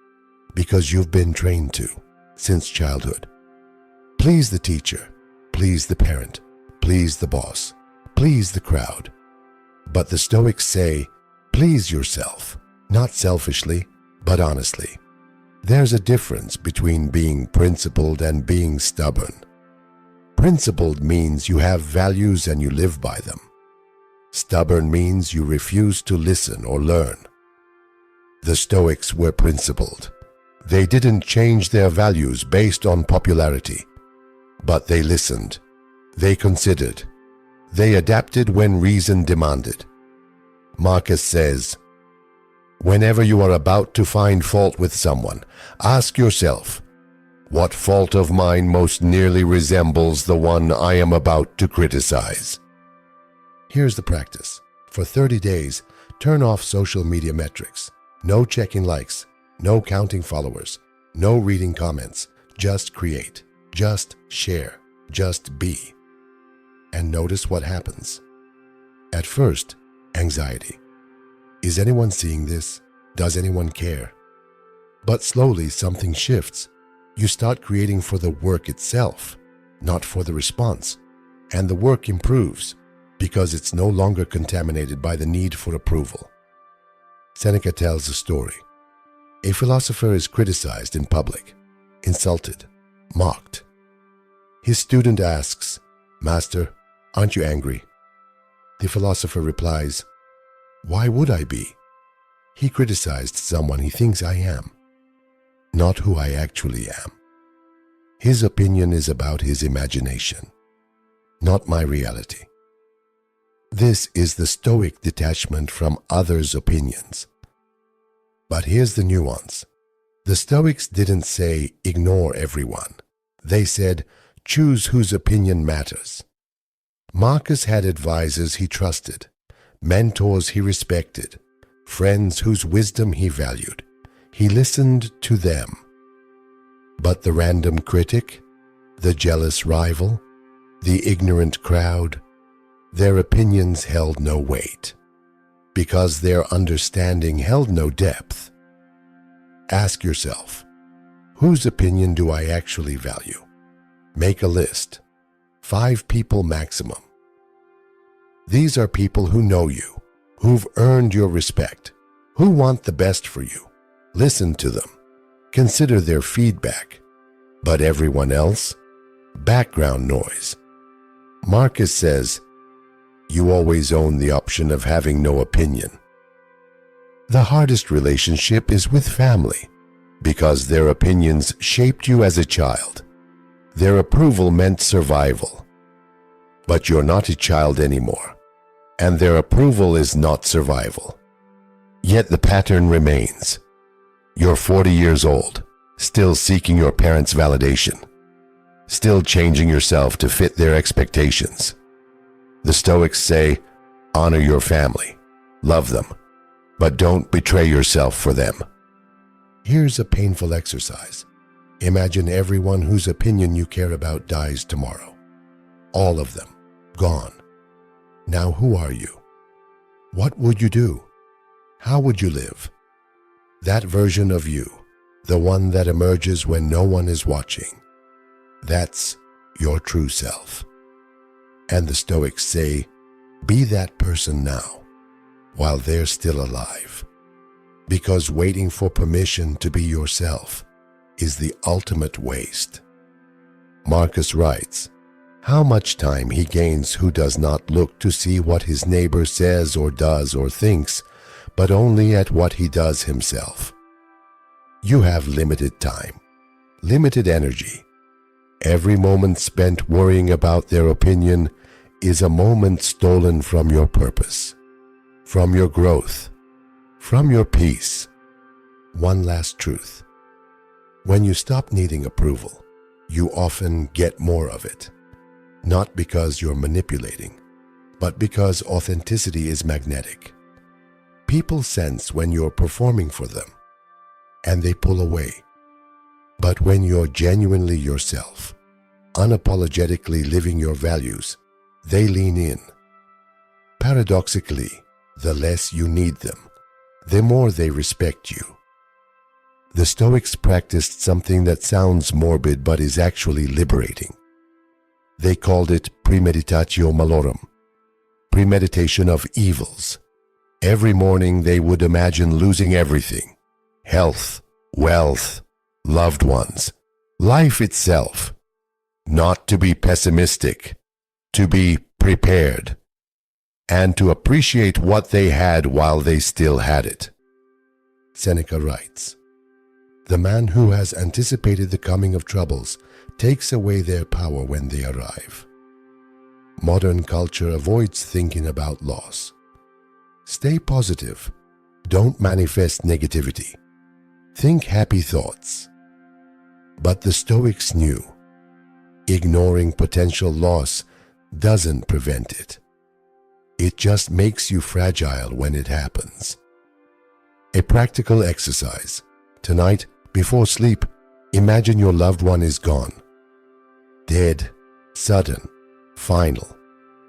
Because you've been trained to, since childhood. Please the teacher, please the parent, please the boss, please the crowd. But the Stoics say, please yourself, not selfishly, but honestly. There's a difference between being principled and being stubborn. Principled means you have values and you live by them. Stubborn means you refuse to listen or learn. The Stoics were principled. They didn't change their values based on popularity, but they listened, they considered, they adapted when reason demanded. Marcus says, whenever you are about to find fault with someone, ask yourself, what fault of mine most nearly resembles the one I am about to criticize? Here's the practice. For 30 days, turn off social media metrics. No checking likes, no counting followers, no reading comments. Just create, just share, just be. And notice what happens. At first, anxiety. Is anyone seeing this? Does anyone care? But slowly something shifts. You start creating for the work itself, not for the response. And the work improves because it's no longer contaminated by the need for approval. Seneca tells a story. A philosopher is criticized in public, insulted, mocked. His student asks, Master, aren't you angry? The philosopher replies, why would I be? He criticized someone he thinks I am, not who I actually am. His opinion is about his imagination, not my reality. This is the Stoic detachment from others' opinions. But here's the nuance. The Stoics didn't say, ignore everyone. They said, choose whose opinion matters. Marcus had advisors he trusted, mentors he respected, friends whose wisdom he valued. He listened to them. But the random critic, the jealous rival, the ignorant crowd, their opinions held no weight, because their understanding held no depth. Ask yourself, whose opinion do I actually value? Make a list. 5 people maximum. These are people who know you, who've earned your respect, who want the best for you. Listen to them. Consider their feedback. But everyone else? Background noise. Marcus says, you always own the option of having no opinion. The hardest relationship is with family, because their opinions shaped you as a child. Their approval meant survival. But you're not a child anymore, and their approval is not survival. Yet the pattern remains. You're 40 years old, still seeking your parents' validation, still changing yourself to fit their expectations. The Stoics say, honor your family, love them, but don't betray yourself for them. Here's a painful exercise. Imagine everyone whose opinion you care about dies tomorrow. All of them, gone. Now who are you? What would you do? How would you live? That version of you, the one that emerges when no one is watching, that's your true self. And the Stoics say, be that person now, while they're still alive. Because waiting for permission to be yourself is the ultimate waste. Marcus writes, how much time he gains who does not look to see what his neighbor says or does or thinks, but only at what he does himself. You have limited time, limited energy. Every moment spent worrying about their opinion is a moment stolen from your purpose, from your growth, from your peace. One last truth. When you stop needing approval, you often get more of it. Not because you're manipulating, but because authenticity is magnetic. People sense when you're performing for them, and they pull away. But when you're genuinely yourself, unapologetically living your values, they lean in. Paradoxically, the less you need them, the more they respect you. The Stoics practiced something that sounds morbid but is actually liberating. They called it Premeditatio Malorum, premeditation of evils. Every morning they would imagine losing everything: health, wealth, loved ones, life itself. Not to be pessimistic, to be prepared, and to appreciate what they had while they still had it. Seneca writes, the man who has anticipated the coming of troubles takes away their power when they arrive. Modern culture avoids thinking about loss. Stay positive. Don't manifest negativity. Think happy thoughts. But the Stoics knew, ignoring potential loss doesn't prevent it. It just makes you fragile when it happens. A practical exercise. Tonight, before sleep, imagine your loved one is gone. Dead, sudden, final.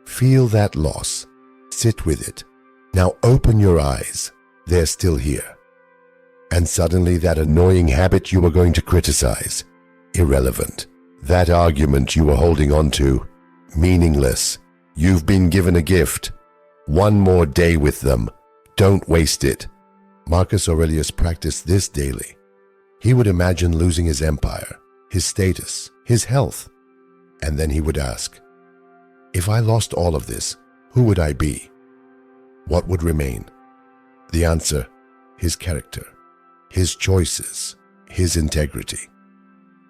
Feel that loss. Sit with it. Now open your eyes. They're still here. And suddenly that annoying habit you were going to criticize, irrelevant. That argument you were holding on to, meaningless. You've been given a gift. One more day with them. Don't waste it. Marcus Aurelius practiced this daily. He would imagine losing his empire, his status, his health. And then he would ask, if I lost all of this, who would I be? What would remain? The answer, his character, his choices, his integrity.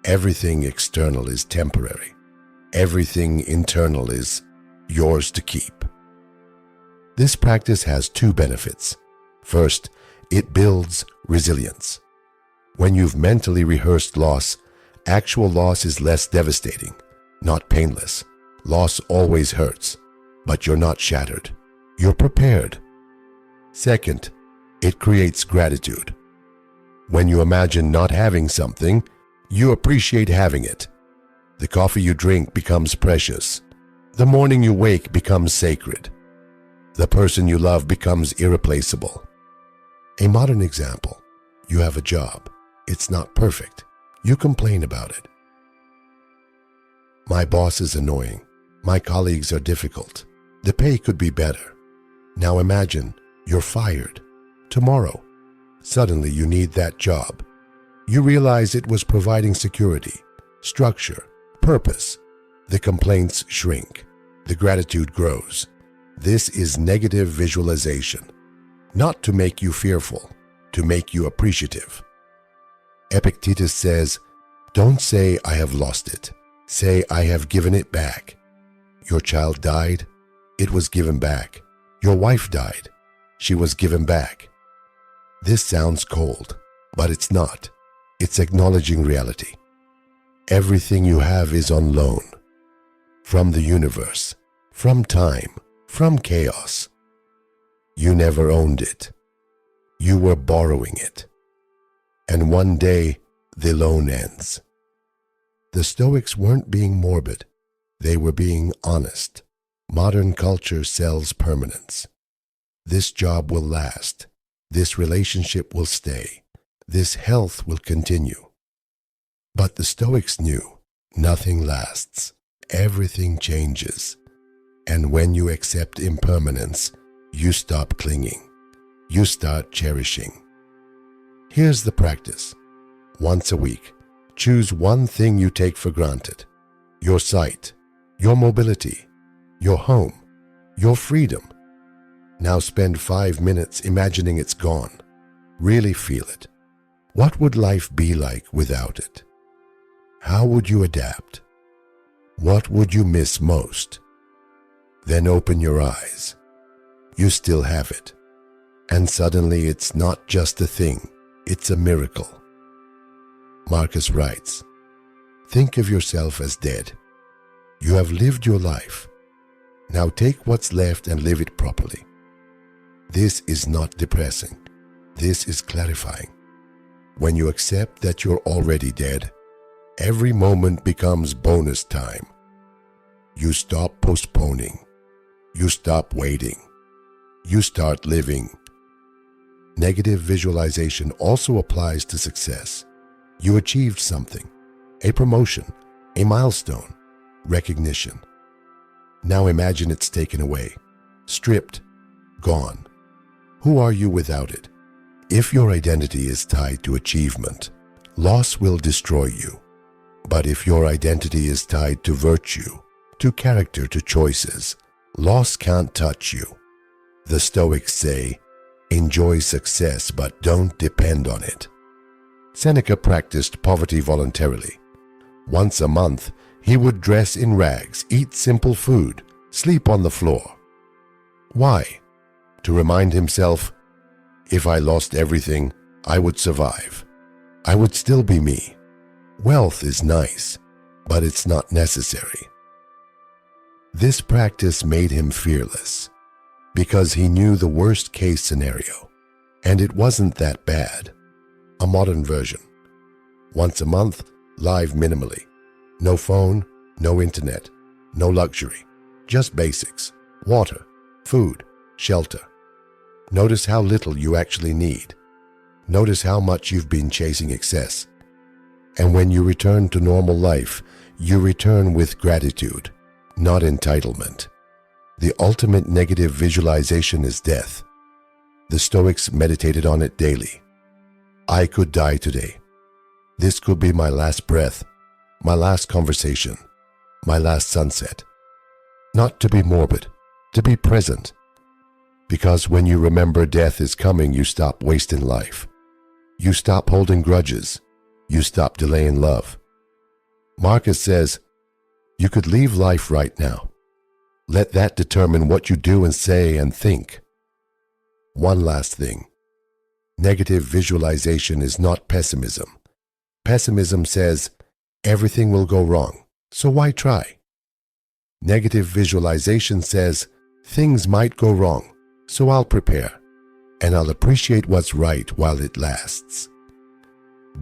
Everything external is temporary. Everything internal is yours to keep. This practice has two benefits. First, it builds resilience. When you've mentally rehearsed loss, actual loss is less devastating, not painless. Loss always hurts, but you're not shattered. You're prepared. Second, it creates gratitude. When you imagine not having something, you appreciate having it. The coffee you drink becomes precious. The morning you wake becomes sacred. The person you love becomes irreplaceable. A modern example, you have a job. It's not perfect. You complain about it. My boss is annoying. My colleagues are difficult. The pay could be better. Now imagine you're fired. Tomorrow, Suddenly you need that job. You realize it was providing security, structure, purpose. The complaints shrink. The gratitude grows. This is negative visualization. Not to make you fearful, to make you appreciative. Epictetus says, "Don't say I have lost it. Say I have given it back." Your child died, it was given back. Your wife died, she was given back. This sounds cold, but it's not. It's acknowledging reality. Everything you have is on loan. From the universe, from time, from chaos. You never owned it. You were borrowing it. And one day, the loan ends. The Stoics weren't being morbid. They were being honest. Modern culture sells permanence. This job will last. This relationship will stay. This health will continue. But the Stoics knew nothing lasts. Everything changes. And when you accept impermanence, you stop clinging. You start cherishing. Here's the practice. Once a week, choose one thing you take for granted. Your sight, your mobility, your home, your freedom. Now spend 5 minutes imagining it's gone. Really feel it. What would life be like without it? How would you adapt? What would you miss most? Then open your eyes. You still have it. And suddenly it's not just a thing, it's a miracle. Marcus writes, "Think of yourself as dead. You have lived your life. Now take what's left and live it properly." This is not depressing. This is clarifying. When you accept that you're already dead, every moment becomes bonus time. You stop postponing. You stop waiting. You start living. Negative visualization also applies to success. You achieved something, a promotion, a milestone, recognition. Now imagine it's taken away, stripped, gone. Who are you without it? If your identity is tied to achievement, loss will destroy you. But if your identity is tied to virtue, to character, to choices, loss can't touch you. The Stoics say, enjoy success but don't depend on it. Seneca practiced poverty voluntarily. Once a month, he would dress in rags, eat simple food, sleep on the floor. Why? To remind himself, if I lost everything, I would survive. I would still be me. Wealth is nice, but it's not necessary. This practice made him fearless, because he knew the worst-case scenario, and it wasn't that bad. A modern version. Once a month, live minimally. No phone, no internet, no luxury, just basics, water, food, shelter. Notice how little you actually need. Notice how much you've been chasing excess. And when you return to normal life, you return with gratitude, not entitlement. The ultimate negative visualization is death. The Stoics meditated on it daily. I could die today. This could be my last breath, my last conversation, my last sunset. Not to be morbid, to be present. Because when you remember death is coming, you stop wasting life. You stop holding grudges. You stop delaying love. Marcus says, you could leave life right now. Let that determine what you do and say and think. One last thing. Negative visualization is not pessimism. Pessimism says, everything will go wrong, so why try? Negative visualization says, things might go wrong, so I'll prepare, and I'll appreciate what's right while it lasts.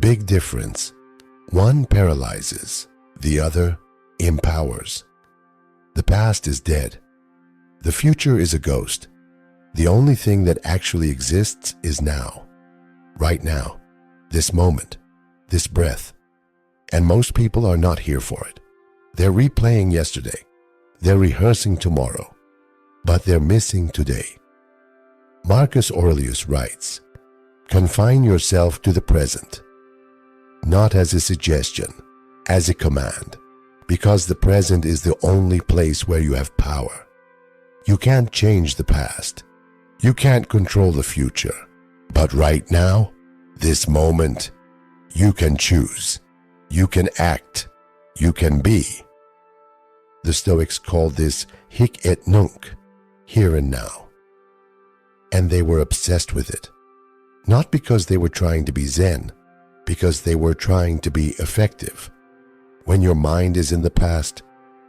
Big difference. One paralyzes, the other empowers. The past is dead. The future is a ghost. The only thing that actually exists is now. Right now. This moment. This breath. And most people are not here for it. They're replaying yesterday. They're rehearsing tomorrow. But they're missing today. Marcus Aurelius writes, Confine yourself to the present, not as a suggestion, as a command, because the present is the only place where you have power. You can't change the past. You can't control the future. But right now, this moment, you can choose. You can act. You can be. The Stoics called this hic et nunc, here and now. And they were obsessed with it. Not because they were trying to be Zen, because they were trying to be effective. When your mind is in the past,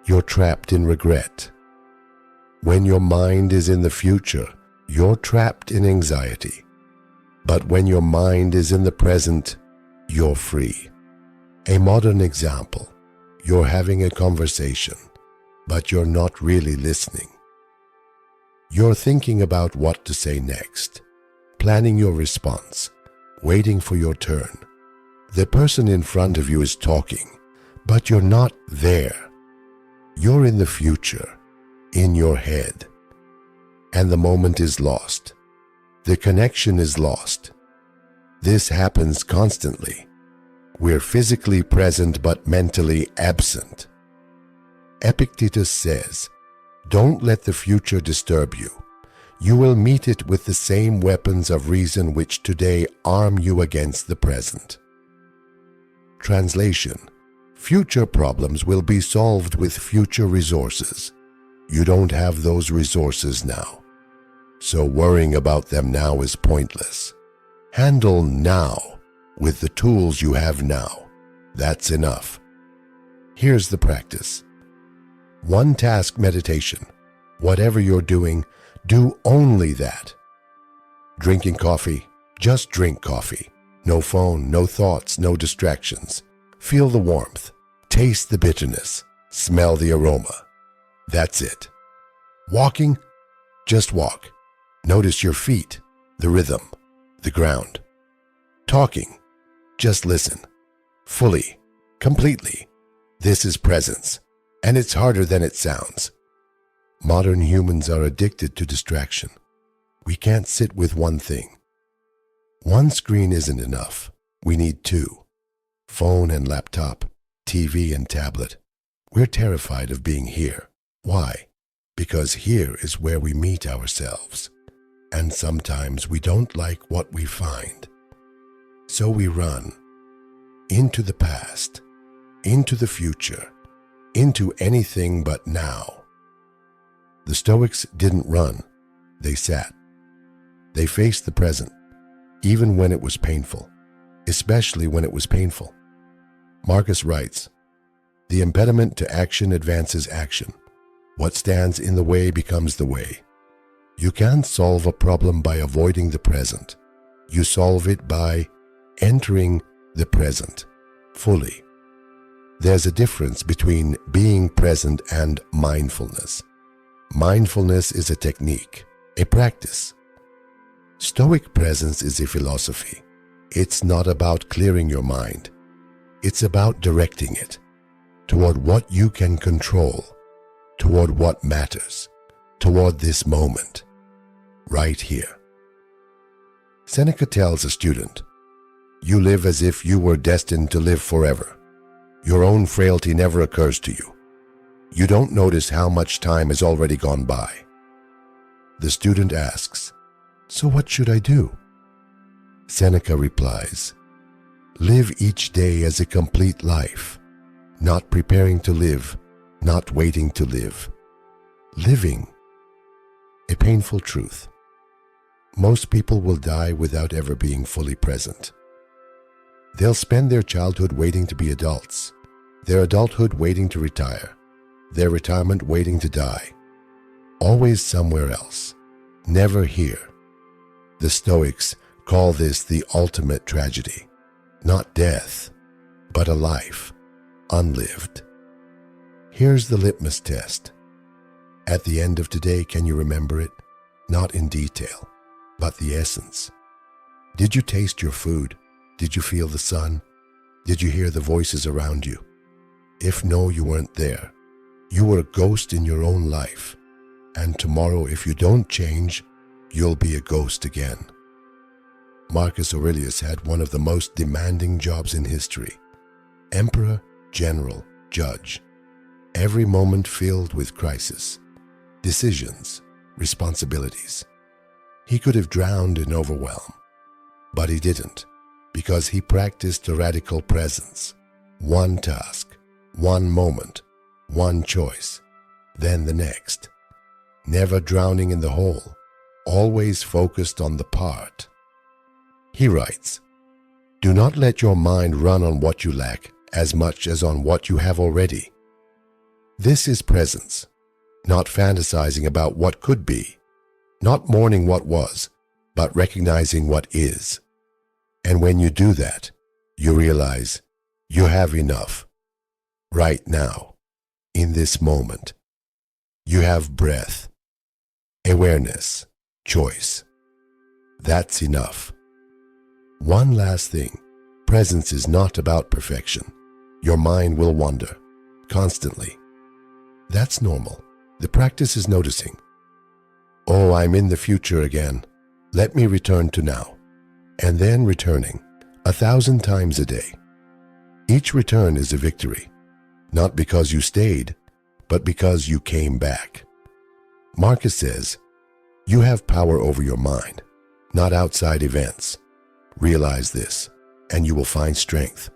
you're trapped in regret. When your mind is in the future, you're trapped in anxiety. But when your mind is in the present, you're free. A modern example, you're having a conversation, but you're not really listening. You're thinking about what to say next, planning your response, waiting for your turn. The person in front of you is talking, but you're not there. You're in the future, in your head, and the moment is lost. The connection is lost. This happens constantly. We're physically present but mentally absent. Epictetus says, "Don't let the future disturb you. You will meet it with the same weapons of reason which today arm you against the present." Translation: future problems will be solved with future resources. You don't have those resources now, so worrying about them now is pointless. Handle now with the tools you have now. That's enough. Here's the practice. One task meditation. Whatever you're doing, do only that. Drinking coffee, just drink coffee. No phone, no thoughts, no distractions. Feel the warmth. Taste the bitterness. Smell the aroma. That's it. Walking, just walk. Notice your feet, the rhythm, the ground. Talking, just listen. Fully, completely. This is presence, and it's harder than it sounds. Modern humans are addicted to distraction. We can't sit with one thing. One screen isn't enough. We need two. Phone and laptop, TV and tablet. We're terrified of being here. Why? Because here is where we meet ourselves. And sometimes we don't like what we find. So we run into the past, into the future, into anything but now. The Stoics didn't run. They sat. They faced the present, even when it was painful, especially when it was painful. Marcus writes, "The impediment to action advances action. What stands in the way becomes the way. You can't solve a problem by avoiding the present. You solve it by entering the present fully." There's a difference between being present and mindfulness. Mindfulness is a technique, a practice. Stoic presence is a philosophy. It's not about clearing your mind. It's about directing it toward what you can control, toward what matters, toward this moment, right here. Seneca tells a student, "You live as if you were destined to live forever. Your own frailty never occurs to you. You don't notice how much time has already gone by." The student asks, "So what should I do?" Seneca replies, "Live each day as a complete life, not preparing to live, not waiting to live. Living." A painful truth. Most people will die without ever being fully present. They'll spend their childhood waiting to be adults, their adulthood waiting to retire, their retirement waiting to die. Always somewhere else, never here. The Stoics call this the ultimate tragedy. Not death, but a life unlived. Here's the litmus test. At the end of today, can you remember it? Not in detail, but the essence. Did you taste your food? Did you feel the sun? Did you hear the voices around you? If no, you weren't there. You were a ghost in your own life. And tomorrow, if you don't change, you'll be a ghost again. Marcus Aurelius had one of the most demanding jobs in history. Emperor, general, judge. Every moment filled with crisis, decisions, responsibilities. He could have drowned in overwhelm, but he didn't, because he practiced a radical presence. One task, one moment, one choice, then the next. Never drowning in the whole, always focused on the part. He writes, "Do not let your mind run on what you lack as much as on what you have already." This is presence, not fantasizing about what could be, not mourning what was, but recognizing what is. And when you do that, you realize you have enough. Right now, in this moment, you have breath, awareness, choice. That's enough. One last thing, presence is not about perfection. Your mind will wander, constantly. That's normal. The practice is noticing. Oh, I'm in the future again. Let me return to now. And then returning, 1,000 times a day. Each return is a victory, not because you stayed, but because you came back. Marcus says, you have power over your mind, not outside events. Realize this, and you will find strength.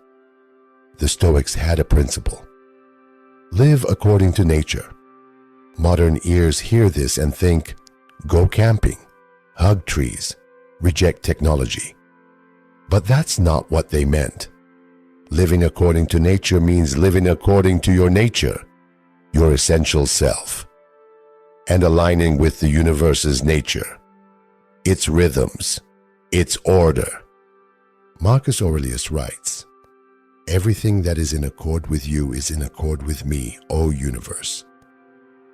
The Stoics had a principle. Live according to nature. Modern ears hear this and think, go camping, hug trees, reject technology. But that's not what they meant. Living according to nature means living according to your nature, your essential self, and aligning with the universe's nature, its rhythms, its order. Marcus Aurelius writes, "Everything that is in accord with you is in accord with me, O universe."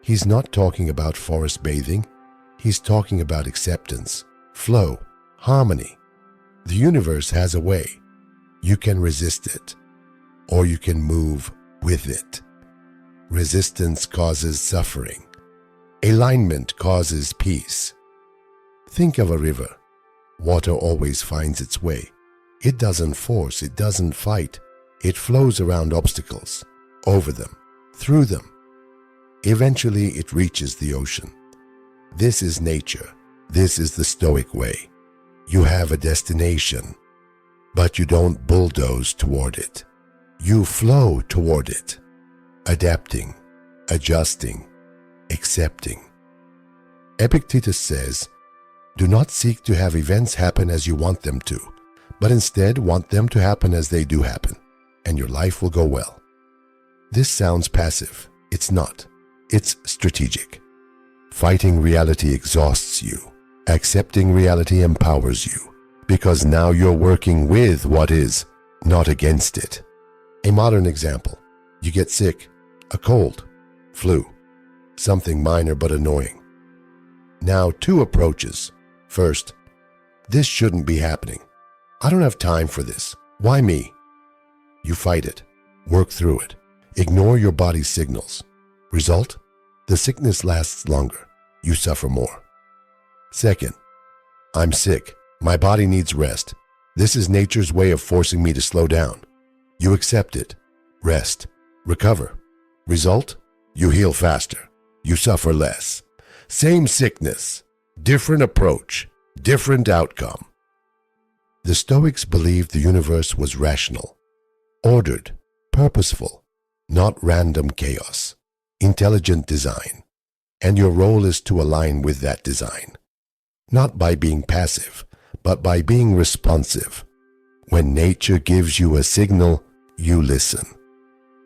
He's not talking about forest bathing. He's talking about acceptance, flow, harmony. The universe has a way. You can resist it, or you can move with it. Resistance causes suffering. Alignment causes peace. Think of a river. Water always finds its way. It doesn't force, it doesn't fight. It flows around obstacles, over them, through them. Eventually it reaches the ocean. This is nature. This is the Stoic way. You have a destination, but you don't bulldoze toward it. You flow toward it, adapting, adjusting, accepting. Epictetus says, do not seek to have events happen as you want them to, but instead want them to happen as they do happen, and your life will go well. This sounds passive. It's not. It's strategic. Fighting reality exhausts you. Accepting reality empowers you, because now you're working with what is, not against it. A modern example. You get sick, a cold, flu, something minor but annoying. Now two approaches. First, this shouldn't be happening. I don't have time for this. Why me? You fight it, work through it, ignore your body's signals. Result? The sickness lasts longer. You suffer more. Second, I'm sick. My body needs rest. This is nature's way of forcing me to slow down. You accept it, rest, recover. Result? You heal faster. You suffer less. Same sickness, different approach, different outcome. The Stoics believed the universe was rational, ordered, purposeful, not random chaos, intelligent design, and your role is to align with that design, not by being passive, but by being responsive. When nature gives you a signal, you listen.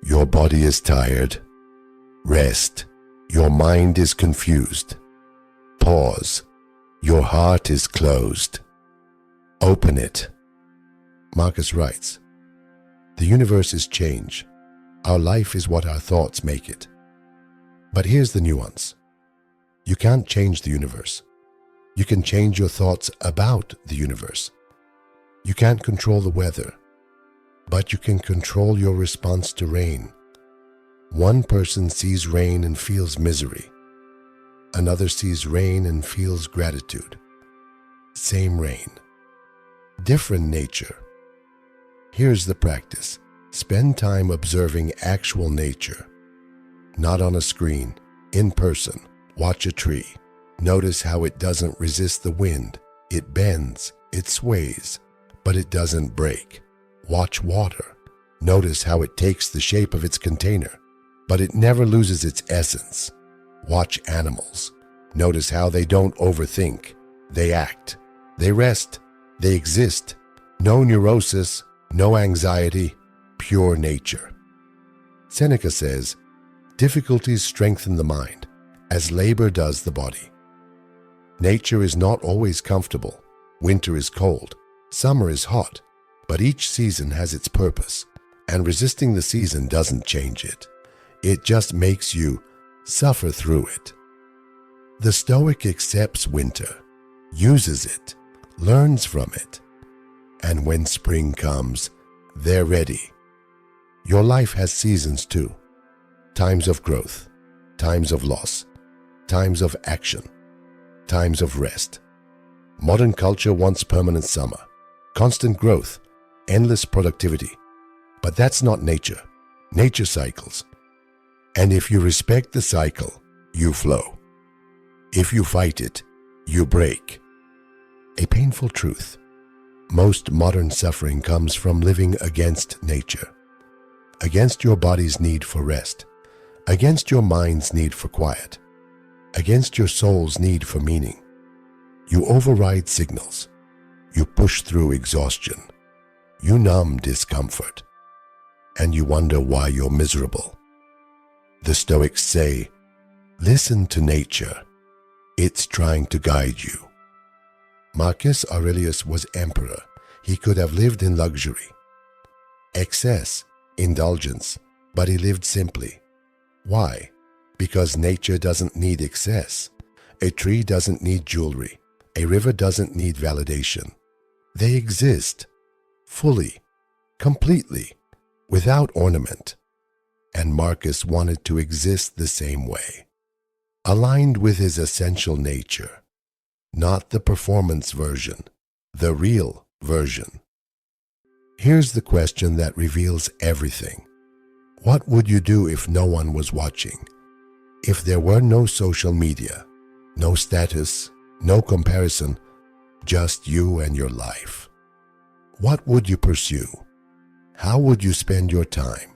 Your body is tired. Rest. Your mind is confused. Pause. Your heart is closed. Open it. Marcus writes, the universe is change. Our life is what our thoughts make it. But here's the nuance. You can't change the universe. You can change your thoughts about the universe. You can't control the weather, but you can control your response to rain. One person sees rain and feels misery. Another sees rain and feels gratitude. Same rain. different nature. Here's the practice. Spend time observing actual nature. Not on a screen, in person. Watch a tree. Notice how it doesn't resist the wind. It bends, it sways, but it doesn't break. Watch water. Notice how it takes the shape of its container, but it never loses its essence. Watch animals. Notice how they don't overthink. They act. They rest. They exist. No neurosis, no anxiety, pure nature. Seneca says, difficulties strengthen the mind, as labor does the body. Nature is not always comfortable. Winter is cold. Summer is hot. But each season has its purpose, and resisting the season doesn't change it. It just makes you suffer through it. The Stoic accepts winter, uses it, learns from it, and when spring comes, they're ready. Your life has seasons too. Times of growth, times of loss, times of action, times of rest. Modern culture wants permanent summer, constant growth, endless productivity. But that's not nature. Nature cycles. And if you respect the cycle, you flow. If you fight it, you break. A painful truth. Most modern suffering comes from living against nature, against your body's need for rest, against your mind's need for quiet, against your soul's need for meaning. You override signals. You push through exhaustion. You numb discomfort. And you wonder why you're miserable. The Stoics say, listen to nature. It's trying to guide you. Marcus Aurelius was emperor. He could have lived in luxury, excess, indulgence, but he lived simply. Why? Because nature doesn't need excess. A tree doesn't need jewelry. A river doesn't need validation. They exist, fully, completely, without ornament. And Marcus wanted to exist the same way, aligned with his essential nature, not the performance version, the real version. Here's the question that reveals everything. What would you do if no one was watching? If there were no social media, no status, no comparison, just you and your life? What would you pursue? How would you spend your time?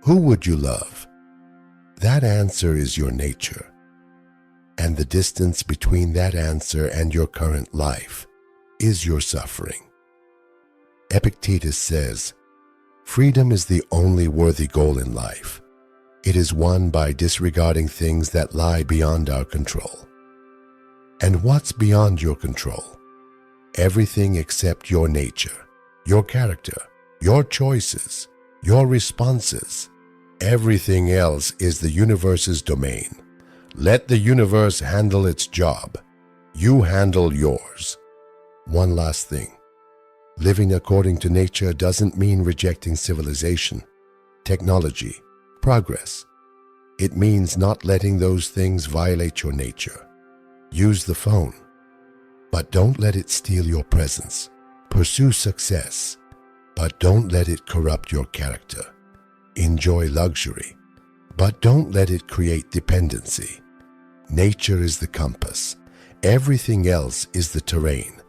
Who would you love? That answer is your nature. And the distance between that answer and your current life is your suffering. Epictetus says, freedom is the only worthy goal in life. It is won by disregarding things that lie beyond our control. And what's beyond your control? Everything except your nature, your character, your choices, your responses. Everything else is the universe's domain. Let the universe handle its job. You handle yours. One last thing. Living according to nature doesn't mean rejecting civilization, technology, progress. It means not letting those things violate your nature. Use the phone, but don't let it steal your presence. Pursue success, but don't let it corrupt your character. Enjoy luxury, but don't let it create dependency. Nature is the compass. Everything else is the terrain.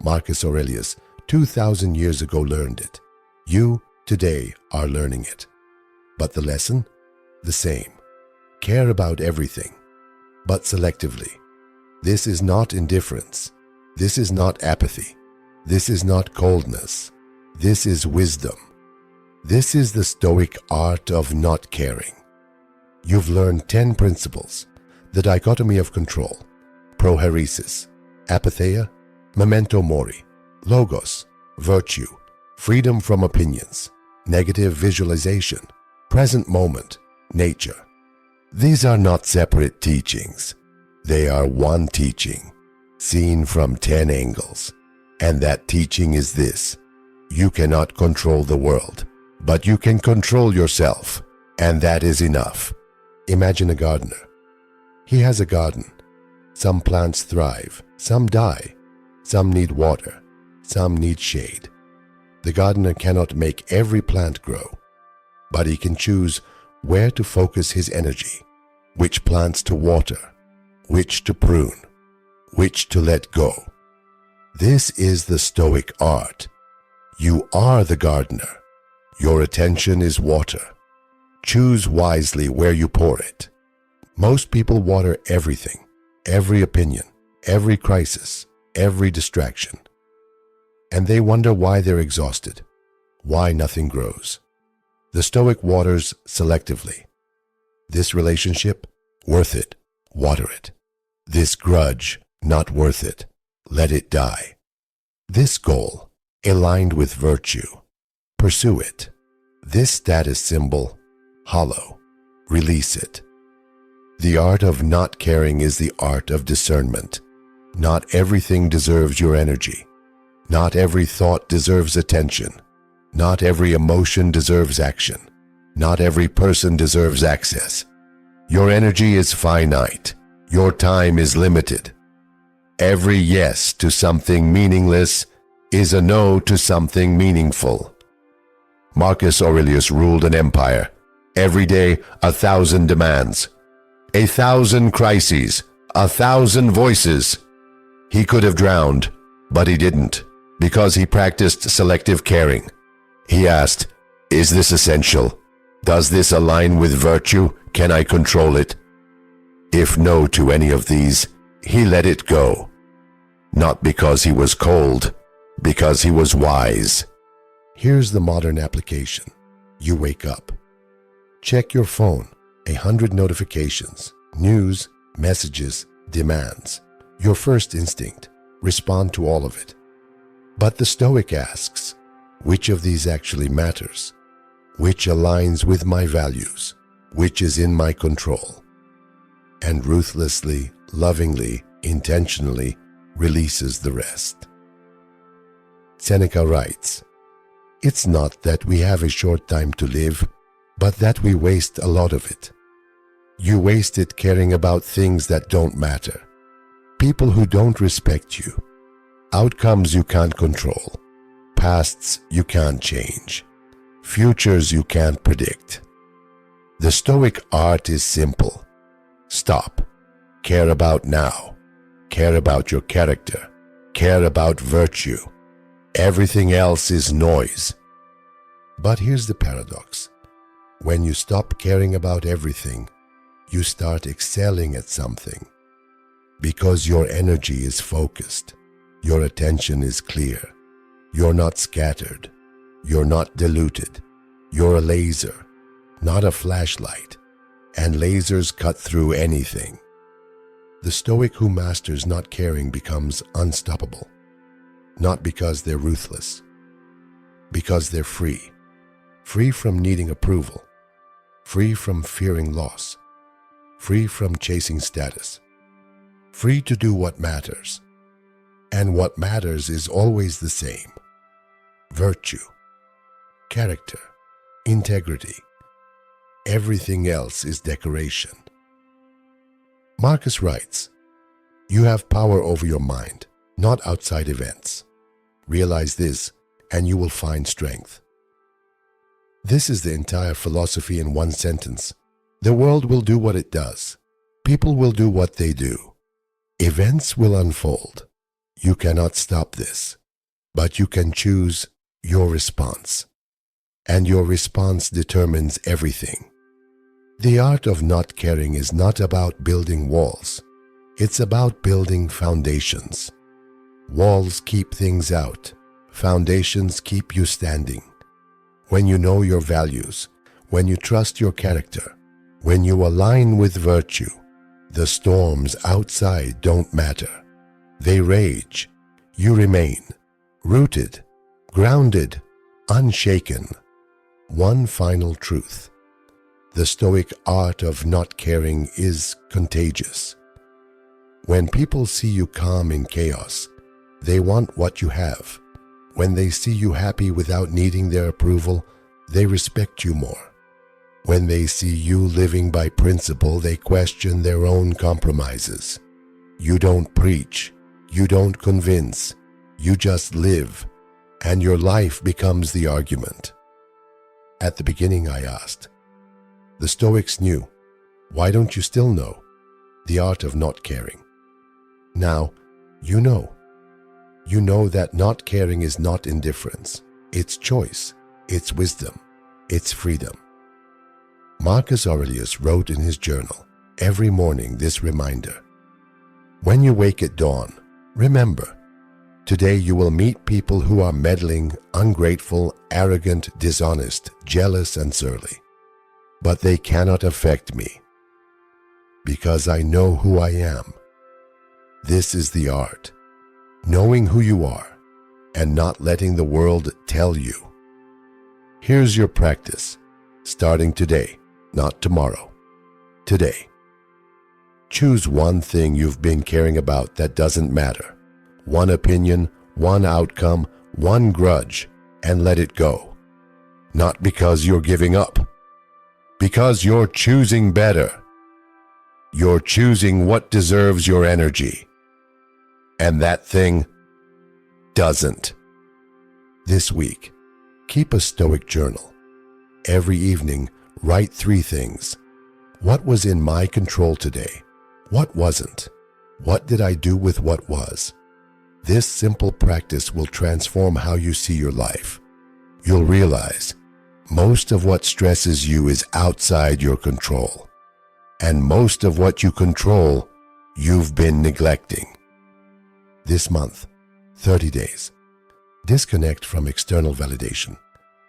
Marcus Aurelius, 2,000 years ago, learned it. You, today, are learning it. But the lesson? The same. Care about everything, but selectively. This is not indifference. This is not apathy. This is not coldness. This is wisdom. This is the Stoic art of not caring. You've learned 10 principles: the Dichotomy of Control, Prohairesis, Apatheia, Memento Mori, Logos, Virtue, Freedom from Opinions, Negative Visualization, Present Moment, Nature. These are not separate teachings. They are one teaching, seen from 10 angles. And that teaching is this: you cannot control the world, but you can control yourself, and that is enough. Imagine a gardener. He has a garden. Some plants thrive, some die, some need water, some need shade. The gardener cannot make every plant grow, but he can choose where to focus his energy, which plants to water, which to prune, which to let go. This is the Stoic art. You are the gardener. Your attention is water. Choose wisely where you pour it. Most people water everything, every opinion, every crisis, every distraction. And they wonder why they're exhausted, why nothing grows. The Stoic waters selectively. This relationship, worth it, water it. This grudge, not worth it, let it die. This goal, aligned with virtue, pursue it. This status symbol, hollow, release it. The art of not caring is the art of discernment. Not everything deserves your energy. Not every thought deserves attention. Not every emotion deserves action. Not every person deserves access. Your energy is finite. Your time is limited. Every yes to something meaningless is a no to something meaningful. Marcus Aurelius ruled an empire. Every day, 1,000 demands, 1,000 crises, 1,000 voices. He could have drowned, but he didn't, because he practiced selective caring. He asked, "Is this essential? Does this align with virtue? Can I control it?" If no to any of these, he let it go. Not because he was cold, because he was wise. Here's the modern application. You wake up. Check your phone, 100 notifications, news, messages, demands. Your first instinct, respond to all of it. But the Stoic asks, which of these actually matters? Which aligns with my values? Which is in my control? And ruthlessly, lovingly, intentionally releases the rest. Seneca writes, "It's not that we have a short time to live, but that we waste a lot of it. You waste it caring about things that don't matter. People who don't respect you. Outcomes you can't control. Pasts you can't change. Futures you can't predict." The Stoic art is simple. Stop. Care about now. Care about your character. Care about virtue. Everything else is noise. But here's the paradox. When you stop caring about everything, you start excelling at something. Because your energy is focused. Your attention is clear. You're not scattered. You're not diluted. You're a laser, not a flashlight. And lasers cut through anything. The Stoic who masters not caring becomes unstoppable. Not because they're ruthless, because they're free. Free from needing approval. Free from fearing loss. Free from chasing status. Free to do what matters. And what matters is always the same. Virtue, character, integrity. Everything else is decoration. Marcus writes, "You have power over your mind, not outside events. Realize this, and you will find strength." This is the entire philosophy in one sentence. The world will do what it does. People will do what they do. Events will unfold. You cannot stop this, but you can choose your response. And your response determines everything. The art of not caring is not about building walls. It's about building foundations. Walls keep things out. Foundations keep you standing. When you know your values, when you trust your character, when you align with virtue, the storms outside don't matter. They rage. You remain rooted, grounded, unshaken. One final truth. The Stoic art of not caring is contagious. When people see you calm in chaos, they want what you have. When they see you happy without needing their approval, they respect you more. When they see you living by principle, they question their own compromises. You don't preach. You don't convince. You just live, and your life becomes the argument. At the beginning, I asked. The Stoics knew. Why don't you still know? The art of not caring. Now, you know. You know that not caring is not indifference. It's choice. It's wisdom. It's freedom. Marcus Aurelius wrote in his journal every morning this reminder. When you wake at dawn, remember, today you will meet people who are meddling, ungrateful, arrogant, dishonest, jealous, and surly. But they cannot affect me, because I know who I am. This is the art, knowing who you are and not letting the world tell you. Here's your practice, starting today, not tomorrow. Today. Choose one thing you've been caring about that doesn't matter. One opinion, one outcome, one grudge, and let it go. Not because you're giving up, because you're choosing better. You're choosing what deserves your energy. And that thing doesn't. This week, keep a Stoic journal. Every evening, write 3 things. What was in my control today? What wasn't? What did I do with what was? This simple practice will transform how you see your life. You'll realize most of what stresses you is outside your control. And most of what you control, you've been neglecting. This month, 30 days. Disconnect from external validation.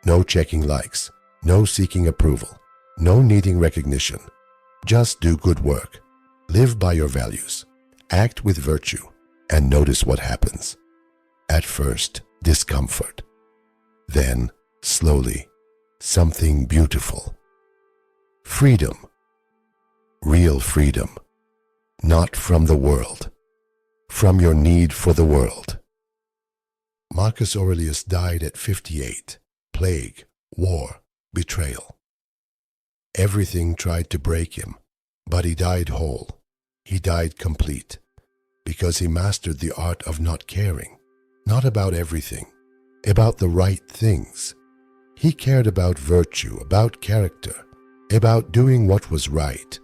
No checking likes. No seeking approval. No needing recognition. Just do good work. Live by your values. Act with virtue. And notice what happens. At first, discomfort. Then, slowly, something beautiful. Freedom. Real freedom. Not from the world. From your need for the world. Marcus Aurelius died at 58. Plague, war, betrayal. Everything tried to break him, but he died whole. He died complete, because he mastered the art of not caring, not about everything, about the right things. He cared about virtue, about character, about doing what was right.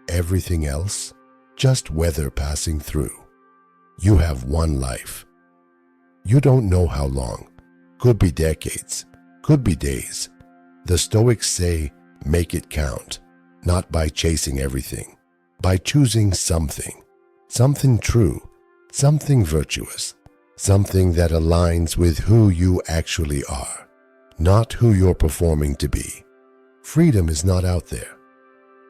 Everything else, just weather passing through. You have one life. You don't know how long. Could be decades, could be days. The Stoics say, make it count, not by chasing everything, by choosing something. Something true, something virtuous, something that aligns with who you actually are, not who you're performing to be. Freedom is not out there.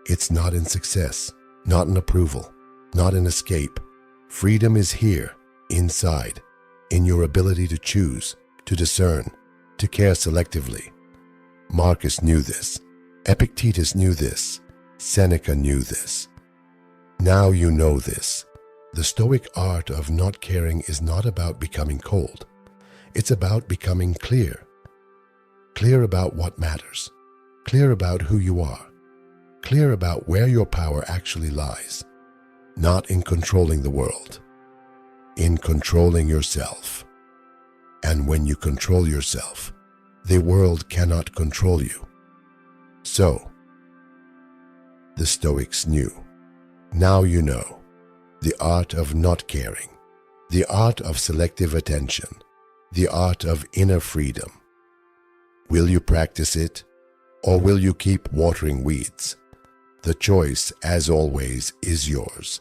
It's not in success, not in approval, not in escape. Freedom is here, inside, in your ability to choose, to discern, to care selectively. Marcus knew this. Epictetus knew this. Seneca knew this. Now you know this. The Stoic art of not caring is not about becoming cold. It's about becoming clear. Clear about what matters. Clear about who you are. Clear about where your power actually lies. Not in controlling the world. In controlling yourself. And when you control yourself, the world cannot control you. So, the Stoics knew. Now you know. The art of not caring, the art of selective attention, the art of inner freedom. Will you practice it, or will you keep watering weeds? The choice, as always, is yours.